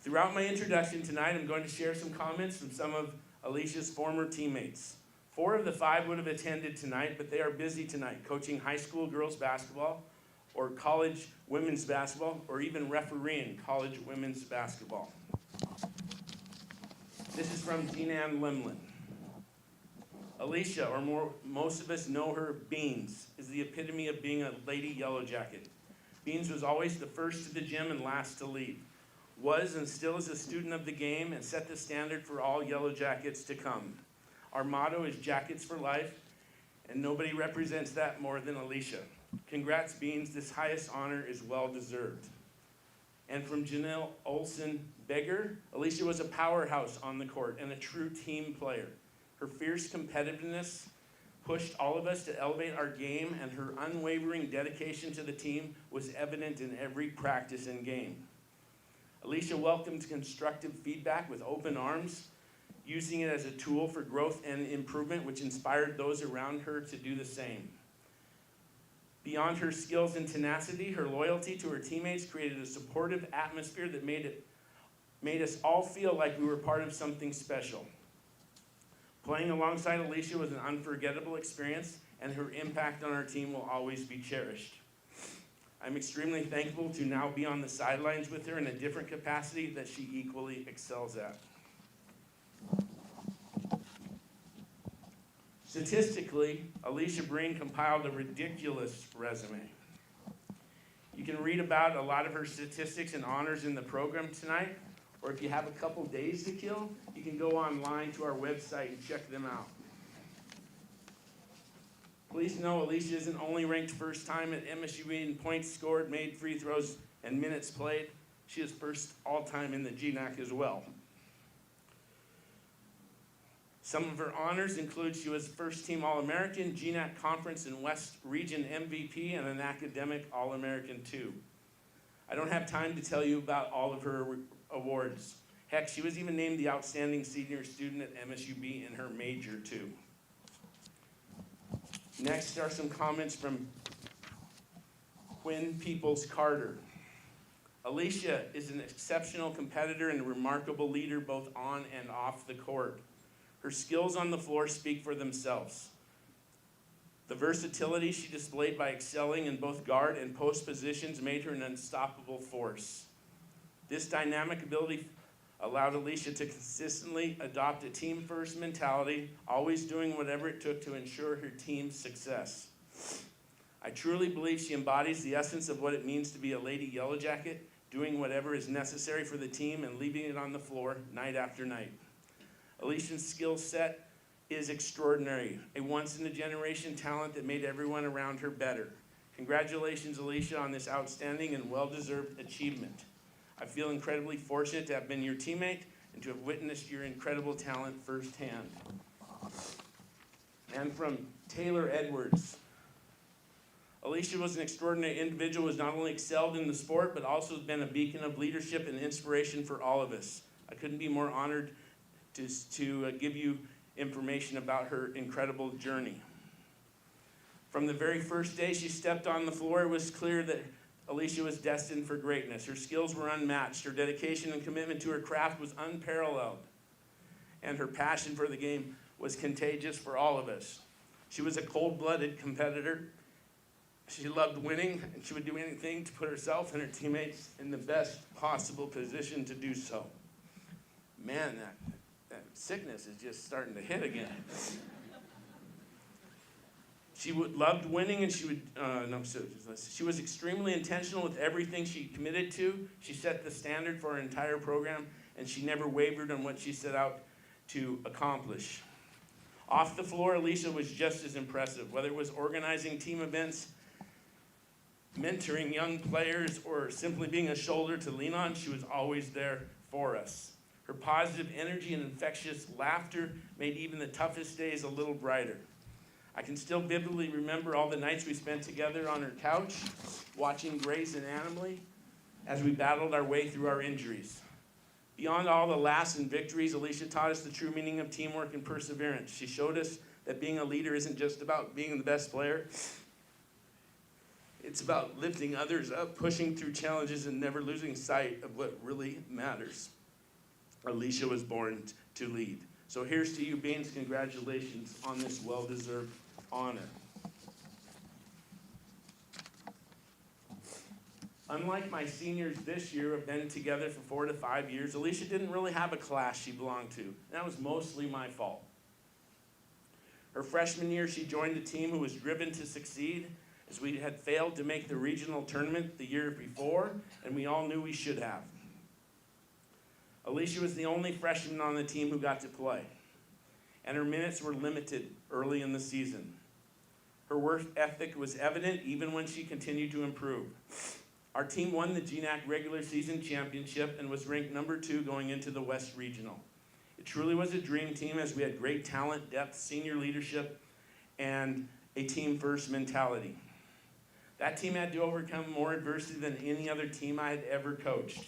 Throughout my introduction tonight, I'm going to share some comments from some of Alicia's former teammates. 4 of the 5 would have attended tonight, but they are busy tonight, coaching high school girls basketball, or college women's basketball, or even refereeing college women's basketball. This is from Jean Ann Limlin. Alicia, or most of us know her, Beans, is the epitome of being a lady Yellowjacket. Beans was always the first to the gym and last to leave. Was and still is a student of the game and set the standard for all Yellowjackets to come. Our motto is Jackets for Life, and nobody represents that more than Alicia. Congrats, Beans. This highest honor is well deserved. And from Janelle Olson Beggar, Alicia was a powerhouse on the court and a true team player. Her fierce competitiveness pushed all of us to elevate our game, and her unwavering dedication to the team was evident in every practice and game. Alicia welcomed constructive feedback with open arms, using it as a tool for growth and improvement, which inspired those around her to do the same. Beyond her skills and tenacity, her loyalty to her teammates created a supportive atmosphere that made us all feel like we were part of something special. Playing alongside Alicia was an unforgettable experience, and her impact on our team will always be cherished. I'm extremely thankful to now be on the sidelines with her in a different capacity that she equally excels at. Statistically, Alicia Breen compiled a ridiculous resume. You can read about a lot of her statistics and honors in the program tonight, or if you have a couple days to kill, you can go online to our website and check them out. Please know Alicia isn't only ranked first time at MSUB in points scored, made free throws, and minutes played. She is first all-time in the GNAC as well. Some of her honors include she was first-team All-American, GNAC Conference and West Region MVP, and an academic All-American too. I don't have time to tell you about all of her awards. Heck, she was even named the Outstanding Senior Student at MSUB in her major too. Next are some comments from Quinn Peoples-Carter. Alicia is an exceptional competitor and a remarkable leader both on and off the court. Her skills on the floor speak for themselves. The versatility she displayed by excelling in both guard and post positions made her an unstoppable force. This dynamic ability allowed Alicia to consistently adopt a team-first mentality, always doing whatever it took to ensure her team's success. I truly believe she embodies the essence of what it means to be a Lady Yellowjacket, doing whatever is necessary for the team and leaving it on the floor night after night. Alicia's skill set is extraordinary, a once-in-a-generation talent that made everyone around her better. Congratulations, Alicia, on this outstanding and well-deserved achievement. I feel incredibly fortunate to have been your teammate and to have witnessed your incredible talent firsthand. And from Taylor Edwards. Alicia was an extraordinary individual who has not only excelled in the sport, but also has been a beacon of leadership and inspiration for all of us. I couldn't be more honored to give you information about her incredible journey. From the very first day she stepped on the floor, it was clear that Alicia was destined for greatness. Her skills were unmatched. Her dedication and commitment to her craft was unparalleled. And her passion for the game was contagious for all of us. She was a cold-blooded competitor. She loved winning, and she would do anything to put herself and her teammates in the best possible position to do so. Man, that sickness is just starting to hit again. She loved winning, and she was extremely intentional with everything she committed to. She set the standard for her entire program, and she never wavered on what she set out to accomplish. Off the floor, Alicia was just as impressive, whether it was organizing team events, mentoring young players, or simply being a shoulder to lean on. She was always there for us. Her positive energy and infectious laughter made even the toughest days a little brighter. I can still vividly remember all the nights we spent together on her couch, watching Grey's Anatomy as we battled our way through our injuries. Beyond all the laughs and victories, Alicia taught us the true meaning of teamwork and perseverance. She showed us that being a leader isn't just about being the best player. It's about lifting others up, pushing through challenges, and never losing sight of what really matters. Alicia was born to lead. So here's to you, Baines. Congratulations on this well-deserved honor. Unlike my seniors this year who have been together for 4 to 5 years, Alicia didn't really have a class she belonged to. That was mostly my fault. Her freshman year, she joined a team who was driven to succeed, as we had failed to make the regional tournament the year before, and we all knew we should have. Alicia was the only freshman on the team who got to play, and her minutes were limited early in the season. Her work ethic was evident even when she continued to improve. Our team won the GNAC regular season championship and was ranked number 2 going into the West Regional. It truly was a dream team, as we had great talent, depth, senior leadership, and a team-first mentality. That team had to overcome more adversity than any other team I had ever coached.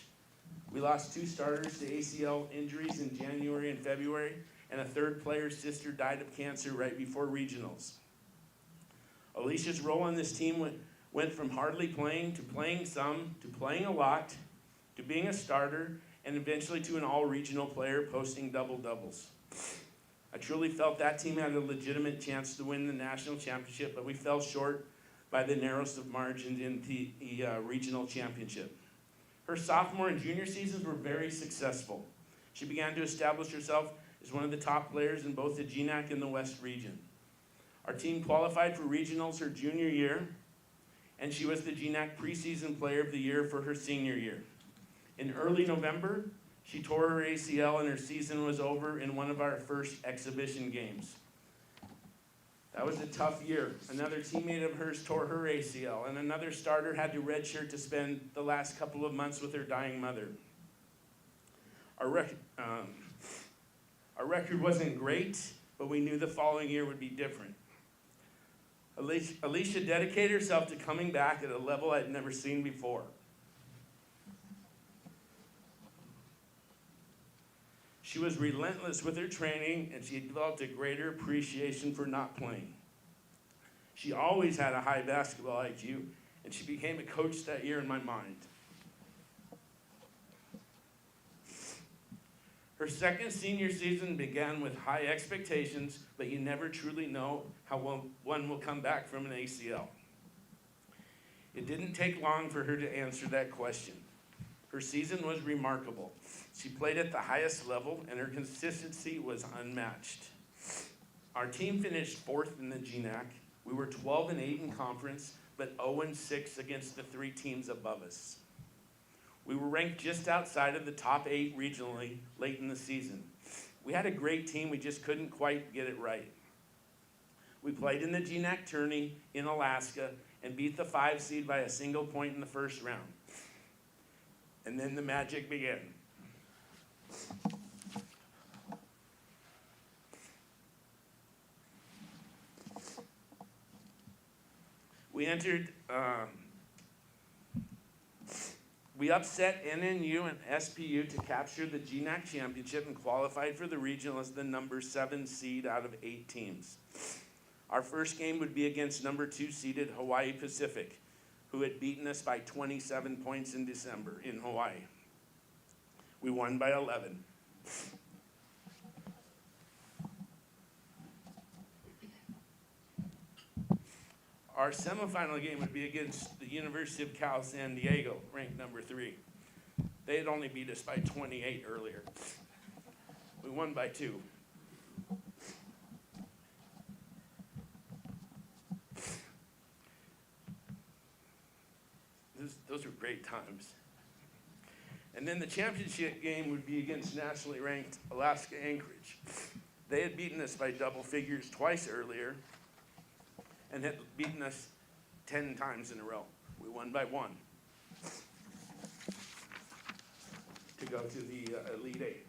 We lost 2 starters to ACL injuries in January and February, and a third player's sister died of cancer right before regionals. Alicia's role on this team went from hardly playing to playing some, to playing a lot, to being a starter, and eventually to an all-regional player posting double-doubles. I truly felt that team had a legitimate chance to win the national championship, but we fell short by the narrowest of margins in the regional championship. Her sophomore and junior seasons were very successful. She began to establish herself as one of the top players in both the GNAC and the West region. Our team qualified for regionals her junior year, and she was the GNAC preseason player of the year for her senior year. In early November, she tore her ACL and her season was over in one of our first exhibition games. That was a tough year. Another teammate of hers tore her ACL, and another starter had to redshirt to spend the last couple of months with her dying mother. Our record wasn't great, but we knew the following year would be different. Alicia dedicated herself to coming back at a level I'd never seen before. She was relentless with her training, and she developed a greater appreciation for not playing. She always had a high basketball IQ, and she became a coach that year in my mind. Her second senior season began with high expectations, but you never truly know how one will come back from an ACL. It didn't take long for her to answer that question. Her season was remarkable. She played at the highest level, and her consistency was unmatched. Our team finished 4th in the GNAC. We were 12-8 in conference, but 0-6 against the 3 teams above us. We were ranked just outside of the top 8 regionally late in the season. We had a great team, we just couldn't quite get it right. We played in the GNAC tourney in Alaska and beat the 5 seed by a single point in the first round. And then the magic began. We upset NNU and SPU to capture the GNAC championship and qualified for the regional as the number 7 seed out of 8 teams. Our first game would be against number 2 seeded Hawaii Pacific, who had beaten us by 27 points in December in Hawaii. We won by 11. Our semifinal game would be against the University of Cal San Diego, ranked number 3. They had only beat us by 28 earlier. We won by 2. Those were great times. And then the championship game would be against nationally ranked Alaska Anchorage. They had beaten us by double figures twice earlier and had beaten us 10 times in a row. We won by 1 to go to the Elite 8.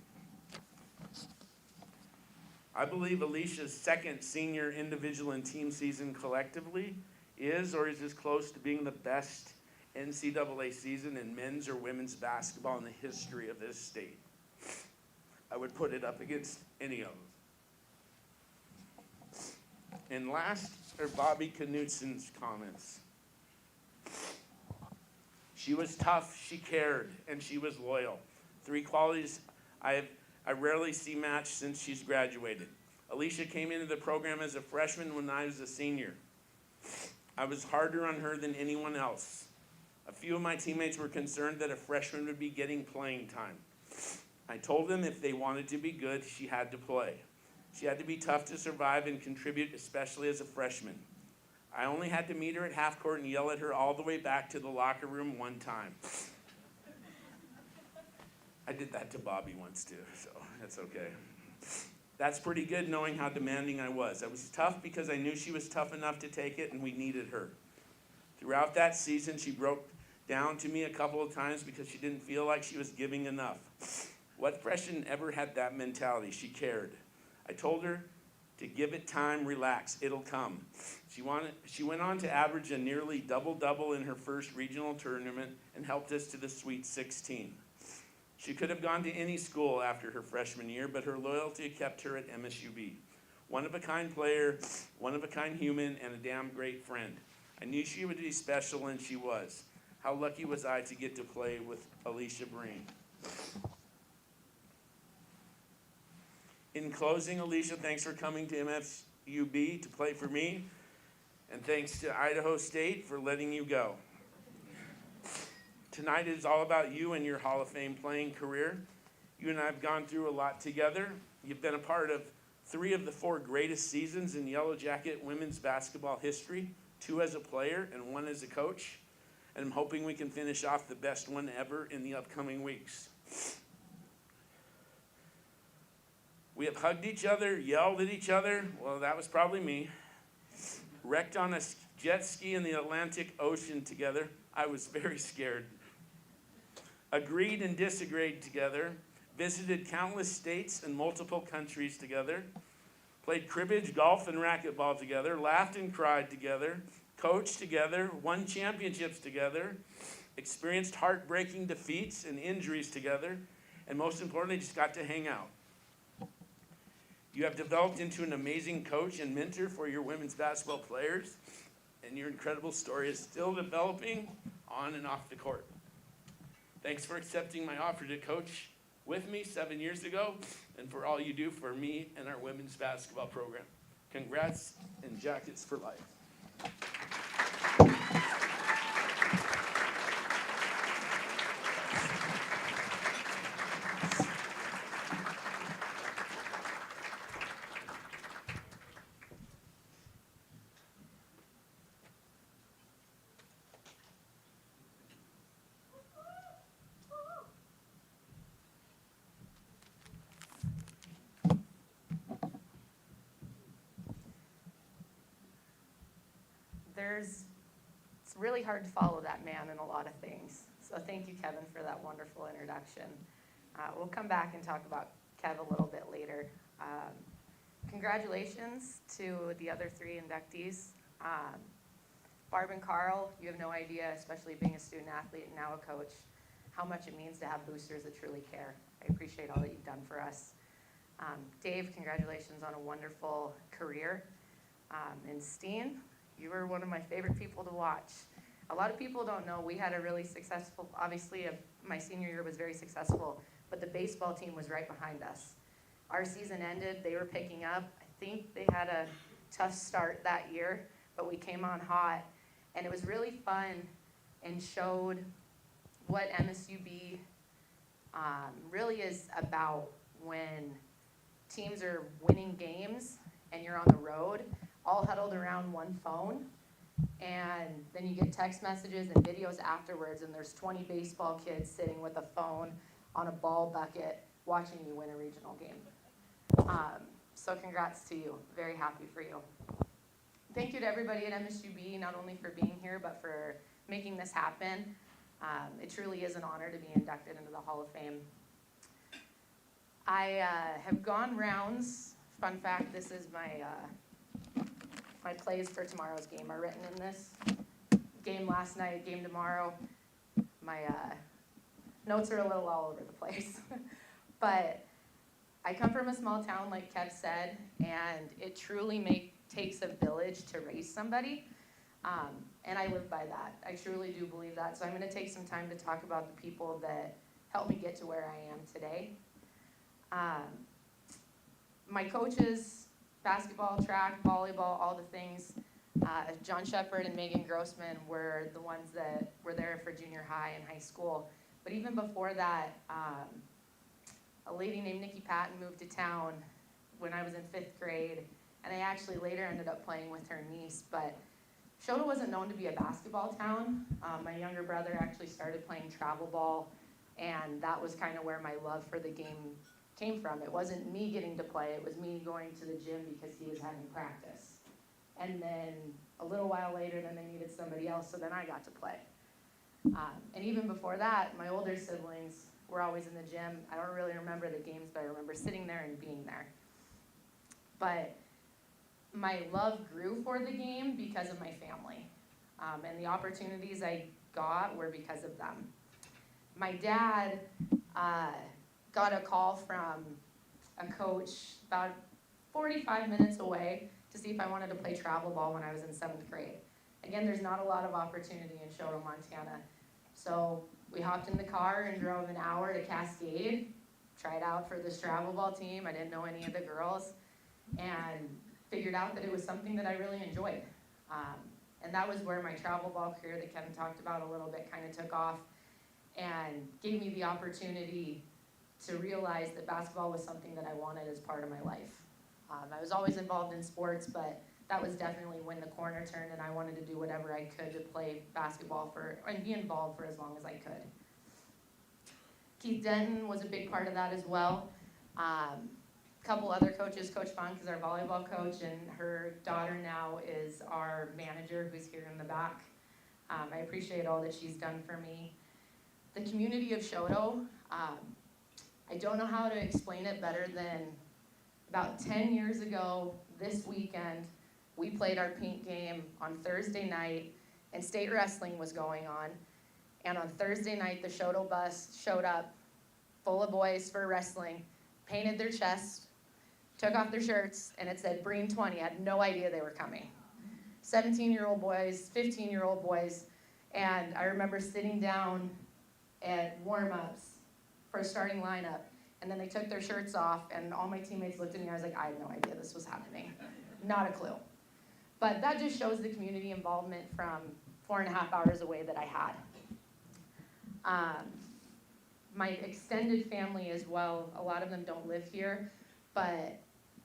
I believe Alicia's second senior individual and team season collectively is or is as close to being the best NCAA season in men's or women's basketball in the history of this state. I would put it up against any of them. And last are Bobby Knutson's comments. She was tough, she cared, and she was loyal. 3 qualities I rarely see matched since she's graduated. Alicia came into the program as a freshman when I was a senior. I was harder on her than anyone else. A few of my teammates were concerned that a freshman would be getting playing time. I told them if they wanted to be good, she had to play. She had to be tough to survive and contribute, especially as a freshman. I only had to meet her at half court and yell at her all the way back to the locker room one time. I did that to Bobby once too, so that's okay. That's pretty good knowing how demanding I was. I was tough because I knew she was tough enough to take it and we needed her. Throughout that season, she broke down to me a couple of times because she didn't feel like she was giving enough. What freshman ever had that mentality? She cared. I told her to give it time, relax, it'll come. She went on to average a nearly double-double in her first regional tournament and helped us to the Sweet 16. She could have gone to any school after her freshman year, but her loyalty kept her at MSUB. One-of-a-kind player, one-of-a-kind human, and a damn great friend. I knew she would be special, and she was. How lucky was I to get to play with Alicia Breen. In closing, Alicia, thanks for coming to MSUB to play for me, and thanks to Idaho State for letting you go. Tonight is all about you and your Hall of Fame playing career. You and I have gone through a lot together. You've been a part of 3 of the 4 greatest seasons in Yellowjacket women's basketball history, 2 as a player and 1 as a coach. And I'm hoping we can finish off the best one ever in the upcoming weeks. We have hugged each other, yelled at each other. Well, that was probably me. Wrecked on a jet ski in the Atlantic Ocean together. I was very scared. Agreed and disagreed together. Visited countless states and multiple countries together. Played cribbage, golf, and racquetball together. Laughed and cried together. Coached together. Won championships together. Experienced heartbreaking defeats and injuries together. And most importantly, just got to hang out. You have developed into an amazing coach and mentor for your women's basketball players, and your incredible story is still developing on and off the court. Thanks for accepting my offer to coach with me 7 years ago, and for all you do for me and our women's basketball program. Congrats, and Jackets for life. It's really hard to follow that man in a lot of things. So thank you, Kevin, for that wonderful introduction. We'll come back and talk about Kev a little bit later. Congratulations to the other 3 inductees. Barb and Carl, you have no idea, especially being a student athlete and now a coach, how much it means to have boosters that truly care. I appreciate all that you've done for us. Dave, congratulations on a wonderful career. And Steen, you were one of my favorite people to watch. A lot of people don't know we had a really successful, obviously my senior year was very successful, but the baseball team was right behind us. Our season ended, they were picking up. I think they had a tough start that year, but we came on hot, and it was really fun and showed what MSUB really is about when teams are winning games and you're on the road, all huddled around one phone, and then you get text messages and videos afterwards, and there's 20 baseball kids sitting with a phone on a ball bucket watching you win a regional game. So congrats to you. Very happy for you. Thank you to everybody at MSUB, not only for being here, but for making this happen. It truly is an honor to be inducted into the Hall of Fame. I have gone rounds. Fun fact, this is my plays for tomorrow's game are written in this. Game last night, game tomorrow. My notes are a little all over the place. But I come from a small town, like Kev said, and it truly takes a village to raise somebody. And I live by that. I truly do believe that. So I'm going to take some time to talk about the people that helped me get to where I am today. My coaches, basketball, track, volleyball, all the things, John Shepard and Megan Grossman were the ones that were there for junior high and high school. But even before that, a lady named Nikki Patton moved to town when I was in 5th grade, and I actually later ended up playing with her niece. But Shoto wasn't known to be a basketball town. My younger brother actually started playing travel ball, and that was kind of where my love for the game came from. It wasn't me getting to play, it was me going to the gym because he was having practice. And then a little while later, then they needed somebody else, so then I got to play. And even before that, my older siblings were always in the gym. I don't really remember the games, but I remember sitting there and being there. But my love grew for the game because of my family. And the opportunities I got were because of them. My dad got a call from a coach about 45 minutes away to see if I wanted to play travel ball when I was in 7th grade. Again, there's not a lot of opportunity in Shoto, Montana. So we hopped in the car and drove an hour to Cascade, tried out for this travel ball team. I didn't know any of the girls, and figured out that it was something that I really enjoyed. And that was where my travel ball career that Kevin talked about a little bit kind of took off and gave me the opportunity to realize that basketball was something that I wanted as part of my life. I was always involved in sports, but that was definitely when the corner turned and I wanted to do whatever I could to play basketball and be involved for as long as I could. Keith Denton was a big part of that as well. A couple other coaches, Coach Funk is our volleyball coach, and her daughter now is our manager, who's here in the back. I appreciate all that she's done for me. The community of Shoto, I don't know how to explain it better than about 10 years ago this weekend, we played our pink game on Thursday night, and state wrestling was going on. And on Thursday night, the Shoto bus showed up full of boys for wrestling, painted their chest, took off their shirts, and it said Breen 20. I had no idea they were coming. 17-year-old boys, 15-year-old boys, and I remember sitting down at warm-ups for a starting lineup, and then they took their shirts off, and all my teammates looked at me, I was like, I had no idea this was happening. Not a clue. But that just shows the community involvement from 4.5 hours away that I had. My extended family as well, a lot of them don't live here, but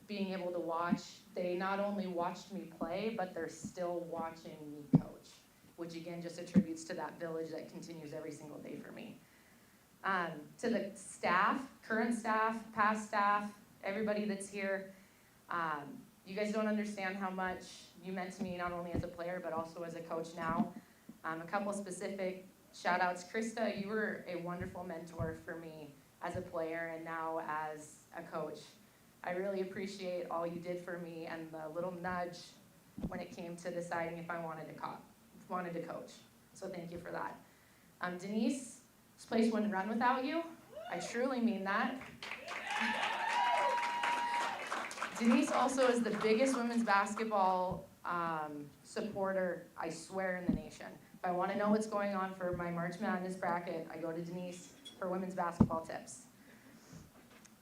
being able to watch, they not only watched me play, but they're still watching me coach, which again just attributes to that village that continues every single day for me. To the staff, current staff, past staff, everybody that's here, you guys don't understand how much you meant to me, not only as a player, but also as a coach now. A couple specific shout outs. Krista, you were a wonderful mentor for me as a player and now as a coach. I really appreciate all you did for me and the little nudge when it came to deciding if I wanted to coach. So thank you for that. Denise, this place wouldn't run without you. I truly mean that. Denise also is the biggest women's basketball supporter, I swear, in the nation. If I want to know what's going on for my March Madness bracket, I go to Denise for women's basketball tips.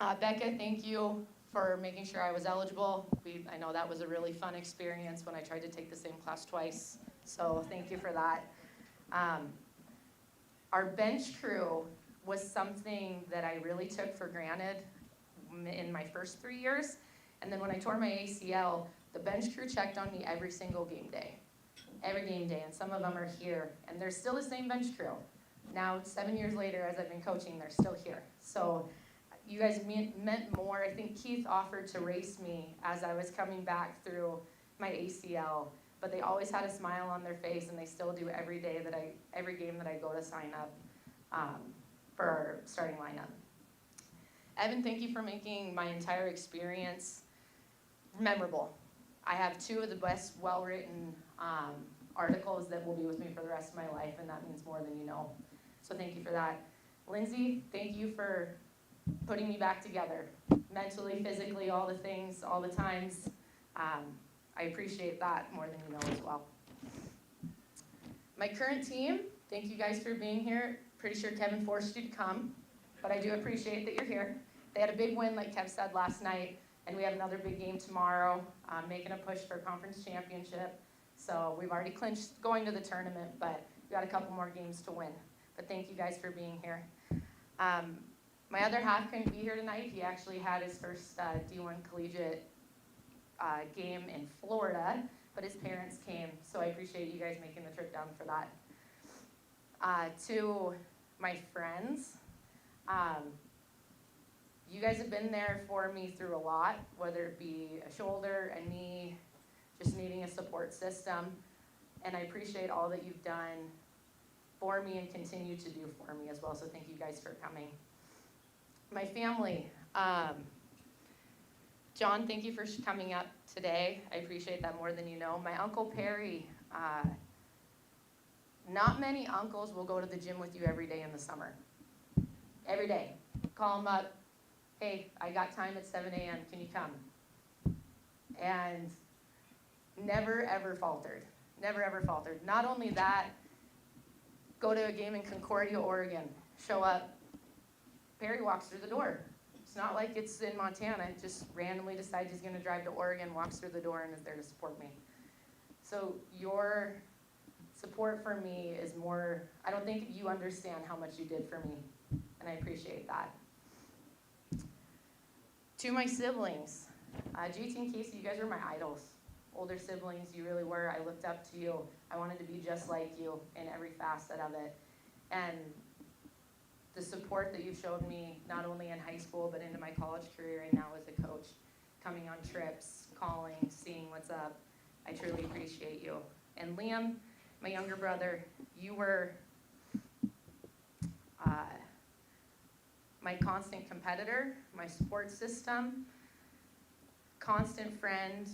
Becca, thank you for making sure I was eligible. I know that was a really fun experience when I tried to take the same class twice, so thank you for that. Our bench crew was something that I really took for granted in my first 3 years. And then when I tore my ACL, the bench crew checked on me every single game day. Every game day, and some of them are here. And they're still the same bench crew. Now, 7 years later, as I've been coaching, they're still here. So you guys meant more. I think Keith offered to race me as I was coming back through my ACL. But they always had a smile on their face, and they still do every game that I go to sign up for our starting lineup. Evan, thank you for making my entire experience memorable. I have 2 of the best well-written articles that will be with me for the rest of my life, and that means more than you know. So thank you for that. Lindsay, thank you for putting me back together, mentally, physically, all the things, all the times. I appreciate that more than you know as well. My current team, thank you guys for being here. Pretty sure Kevin forced you to come, but I do appreciate that you're here. They had a big win, like Kev said last night, and we have another big game tomorrow, making a push for conference championship. So we've already clinched going to the tournament, but we got a couple more games to win. But thank you guys for being here. My other half couldn't be here tonight. He actually had his first D1 collegiate game in Florida, but his parents came, so I appreciate you guys making the trip down for that. To my friends, you guys have been there for me through a lot, whether it be a shoulder, a knee, just needing a support system, and I appreciate all that you've done for me and continue to do for me as well, so thank you guys for coming. My family, John, thank you for coming up today. I appreciate that more than you know. My Uncle Perry, not many uncles will go to the gym with you every day in the summer. Every day. Call him up, hey, I got time at 7 a.m., can you come? And never ever faltered, never ever faltered. Not only that, go to a game in Concordia, Oregon, show up, Perry walks through the door. It's not like it's in Montana, just randomly decides he's gonna drive to Oregon, walks through the door and is there to support me. So your support for me is more, I don't think you understand how much you did for me, and I appreciate that. To my siblings, GT and Casey, you guys are my idols. Older siblings, you really were. I looked up to you. I wanted to be just like you in every facet of it. And the support that you've showed me, not only in high school, but into my college career and now as a coach, coming on trips, calling, seeing what's up, I truly appreciate you. And Liam, my younger brother, you were my constant competitor, my support system, constant friend,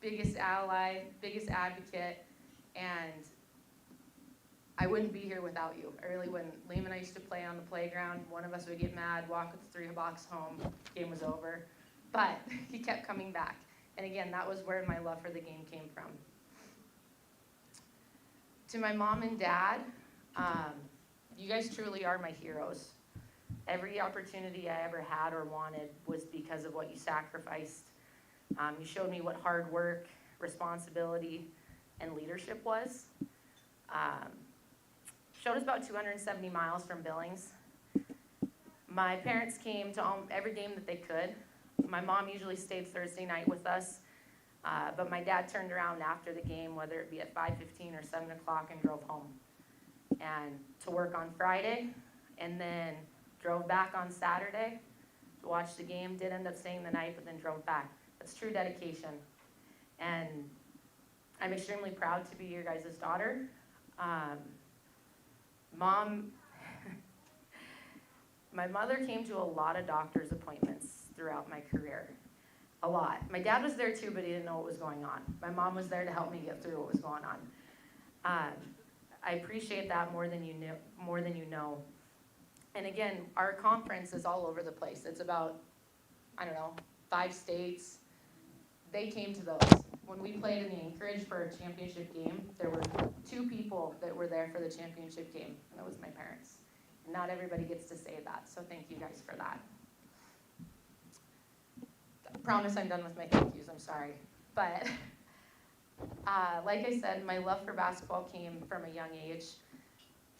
biggest ally, biggest advocate, and I wouldn't be here without you. I really wouldn't. Liam and I used to play on the playground. One of us would get mad, walk with the 3 blocks home, game was over. But he kept coming back. And again, that was where my love for the game came from. To my mom and dad, you guys truly are my heroes. Every opportunity I ever had or wanted was because of what you sacrificed. You showed me what hard work, responsibility, and leadership was. Showed us about 270 miles from Billings. My parents came to every game that they could. My mom usually stayed Thursday night with us, but my dad turned around after the game, whether it be at 5:15 or 7 o'clock, and drove home. And to work on Friday, and then drove back on Saturday to watch the game. Did end up staying the night, but then drove back. That's true dedication. And I'm extremely proud to be your guys' daughter. Mom, my mother came to a lot of doctor's appointments throughout my career. A lot. My dad was there too, but he didn't know what was going on. My mom was there to help me get through what was going on. I appreciate that more than you know. And again, our conference is all over the place. It's about, 5 states. They came to those. When we played in the Anchorage for a championship game, there were 2 people that were there for the championship game, and that was my parents. Not everybody gets to say that, so thank you guys for that. I promise I'm done with my thank yous, I'm sorry. But like I said, my love for basketball came from a young age.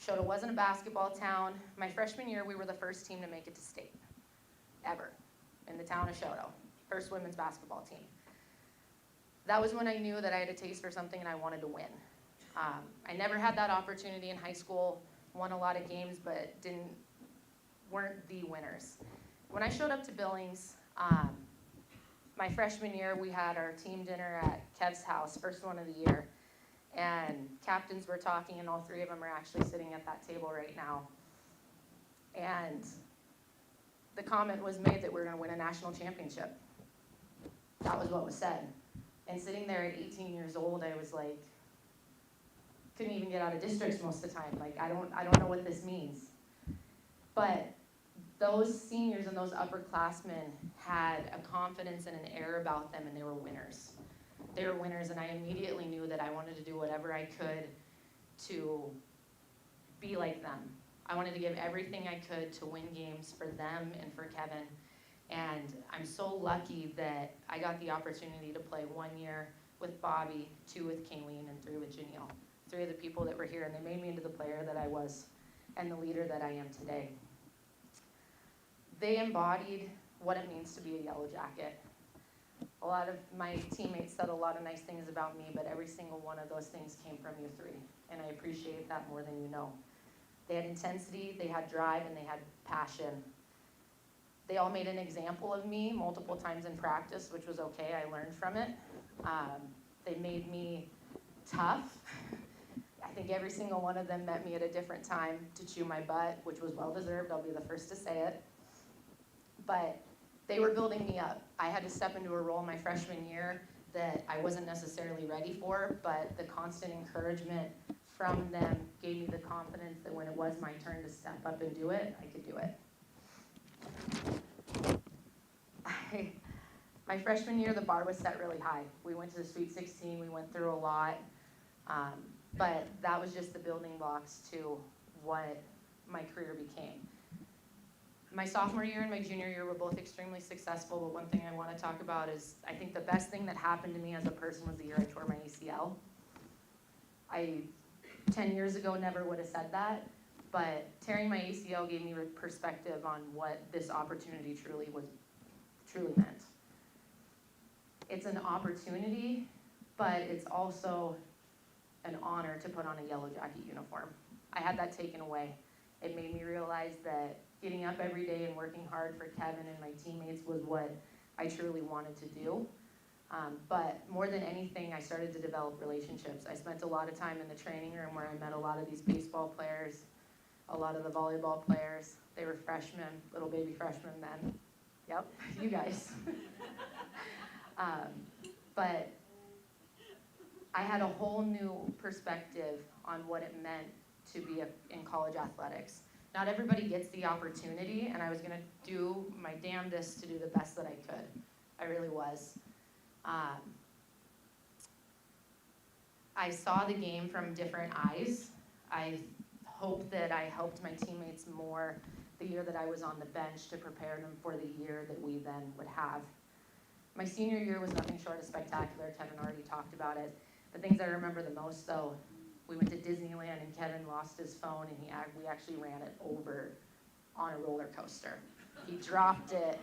Shoto wasn't a basketball town. My freshman year, we were the first team to make it to state, ever, in the town of Shoto. First women's basketball team. That was when I knew that I had a taste for something and I wanted to win. I never had that opportunity in high school, won a lot of games, but weren't the winners. When I showed up to Billings, my freshman year, we had our team dinner at Kev's house, first one of the year. And captains were talking, and all 3 of them are actually sitting at that table right now. And the comment was made that we're going to win a national championship. That was what was said. And sitting there at 18 years old, I was like, couldn't even get out of districts most of the time. Like, I don't know what this means. But those seniors and those upperclassmen had a confidence and an air about them, and they were winners. They were winners, and I immediately knew that I wanted to do whatever I could to be like them. I wanted to give everything I could to win games for them and for Kevin. And I'm so lucky that I got the opportunity to play 1 year with Bobby, 2 with Kayleen, and 3 with Janelle. 3 of the people that were here, and they made me into the player that I was and the leader that I am today. They embodied what it means to be a Yellowjacket. A lot of my teammates said a lot of nice things about me, but every single one of those things came from you 3, and I appreciate that more than you know. They had intensity, they had drive, and they had passion. They all made an example of me multiple times in practice, which was okay, I learned from it. They made me tough. I think every single one of them met me at a different time to chew my butt, which was well-deserved, I'll be the first to say it. But they were building me up. I had to step into a role my freshman year that I wasn't necessarily ready for, but the constant encouragement from them gave me the confidence that when it was my turn to step up and do it, I could do it. My freshman year, the bar was set really high. We went to the Sweet 16, we went through a lot, but that was just the building blocks to what my career became. My sophomore year and my junior year were both extremely successful, but one thing I want to talk about is I think the best thing that happened to me as a person was the year I tore my ACL. 10 years ago, never would have said that, but tearing my ACL gave me perspective on what this opportunity truly meant. It's an opportunity, but it's also an honor to put on a Yellowjacket uniform. I had that taken away. It made me realize that getting up every day and working hard for Kevin and my teammates was what I truly wanted to do. But more than anything, I started to develop relationships. I spent a lot of time in the training room where I met a lot of these baseball players, a lot of the volleyball players. They were freshmen, little baby freshmen then. Yep, you guys. But I had a whole new perspective on what it meant to be in college athletics. Not everybody gets the opportunity, and I was gonna do my damnedest to do the best that I could. I really was. I saw the game from different eyes. I hope that I helped my teammates more the year that I was on the bench to prepare them for the year that we then would have. My senior year was nothing short of spectacular. Kevin already talked about it. The things I remember the most, though, we went to Disneyland and Kevin lost his phone and we actually ran it over on a roller coaster. He dropped it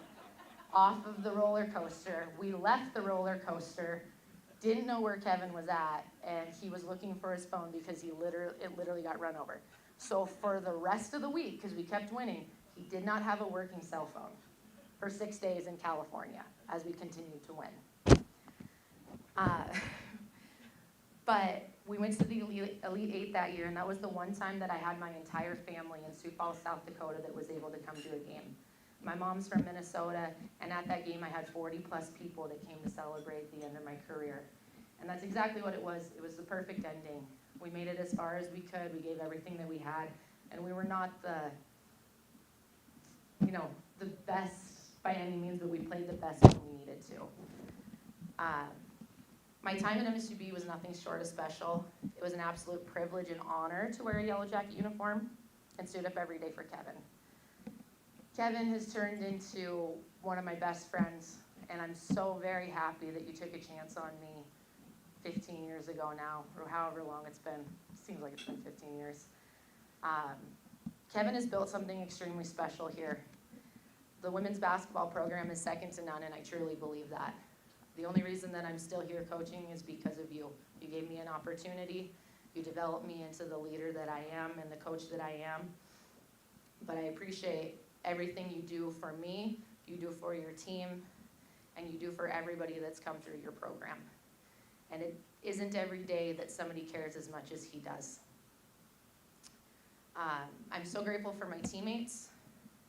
off of the roller coaster. We left the roller coaster, didn't know where Kevin was at, and he was looking for his phone because it literally got run over. So for the rest of the week, because we kept winning, he did not have a working cell phone for 6 days in California as we continued to win. But we went to the Elite 8 that year, and that was the one time that I had my entire family in Sioux Falls, South Dakota that was able to come to a game. My mom's from Minnesota, and at that game I had 40 plus people that came to celebrate the end of my career. And that's exactly what it was. It was the perfect ending. We made it as far as we could. We gave everything that we had, and we were not the best by any means, but we played the best when we needed to. My time at MSUB was nothing short of special. It was an absolute privilege and honor to wear a Yellowjacket uniform and suit up every day for Kevin. Kevin has turned into one of my best friends, and I'm so very happy that you took a chance on me 15 years ago now, or however long it's been. Seems like it's been 15 years. Kevin has built something extremely special here. The women's basketball program is second to none, and I truly believe that. The only reason that I'm still here coaching is because of you. You gave me an opportunity. You developed me into the leader that I am and the coach that I am. But I appreciate everything you do for me, you do for your team, and you do for everybody that's come through your program. And it isn't every day that somebody cares as much as he does. I'm so grateful for my teammates,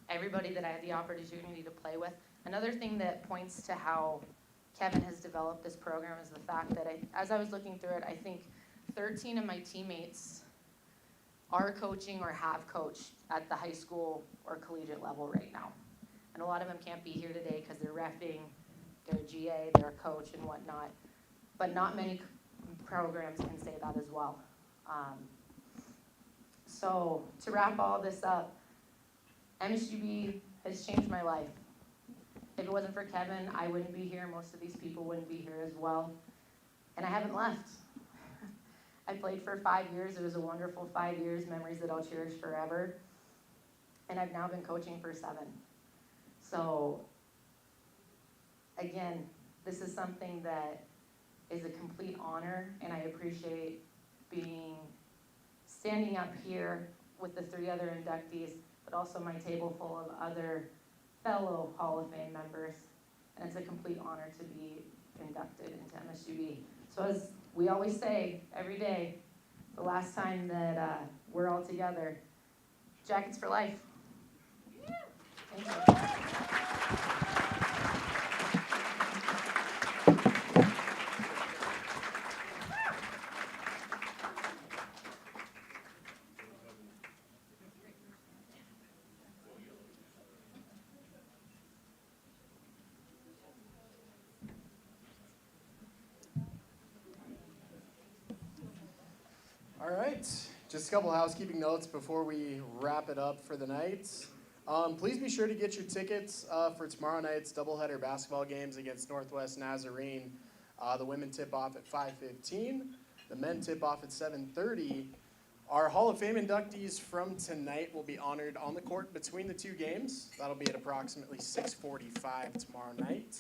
everybody that I had the opportunity to play with. Another thing that points to how Kevin has developed this program is the fact that as I was looking through it, I think 13 of my teammates are coaching or have coached at the high school or collegiate level right now. And a lot of them can't be here today because they're reffing, they're a GA, they're a coach and whatnot. But not many programs can say that as well. So to wrap all this up, MSUB has changed my life. If it wasn't for Kevin, I wouldn't be here. Most of these people wouldn't be here as well. And I haven't left. I played for 5 years. It was a wonderful 5 years, memories that I'll cherish forever. And I've now been coaching for 7. So again, this is something that is a complete honor, and I appreciate standing up here with the 3 other inductees, but also my table full of other fellow Hall of Fame members, and it's a complete honor to be inducted into MSUB. So as we always say every day, the last time that we're all together, Jackets for life. Thank you. All right, just a couple housekeeping notes before we wrap it up for the night. Please be sure to get your tickets for tomorrow night's doubleheader basketball games against Northwest Nazarene. The women tip off at 5:15, the men tip off at 7:30. Our Hall of Fame inductees from tonight will be honored on the court between the 2 games. That'll be at approximately 6:45 tomorrow night.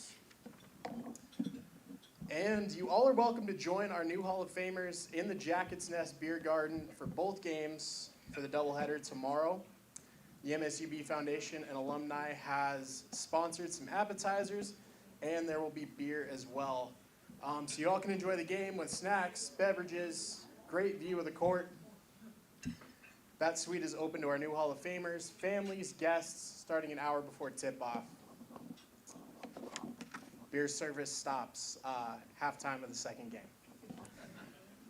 And you all are welcome to join our new Hall of Famers in the Jackets Nest Beer Garden for both games for the doubleheader tomorrow. The MSUB Foundation and Alumni has sponsored some appetizers, and there will be beer as well. So you all can enjoy the game with snacks, beverages, great view of the court. That suite is open to our new Hall of Famers, families, guests, starting an hour before tip-off. Beer service stops halftime of the second game.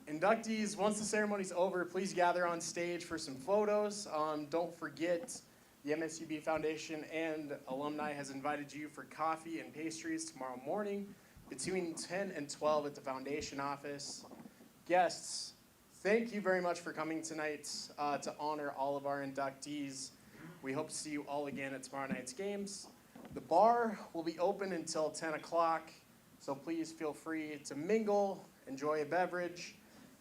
Inductees, once the ceremony's over, please gather on stage for some photos. Don't forget, the MSUB Foundation and Alumni has invited you for coffee and pastries tomorrow morning between 10 and 12 at the Foundation office. Guests, thank you very much for coming tonight to honor all of our inductees. We hope to see you all again at tomorrow night's games. The bar will be open until 10 o'clock, so please feel free to mingle, enjoy a beverage,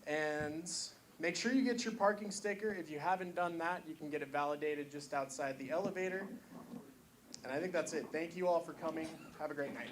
and make sure you get your parking sticker. If you haven't done that, you can get it validated just outside the elevator. And I think that's it. Thank you all for coming. Have a great night.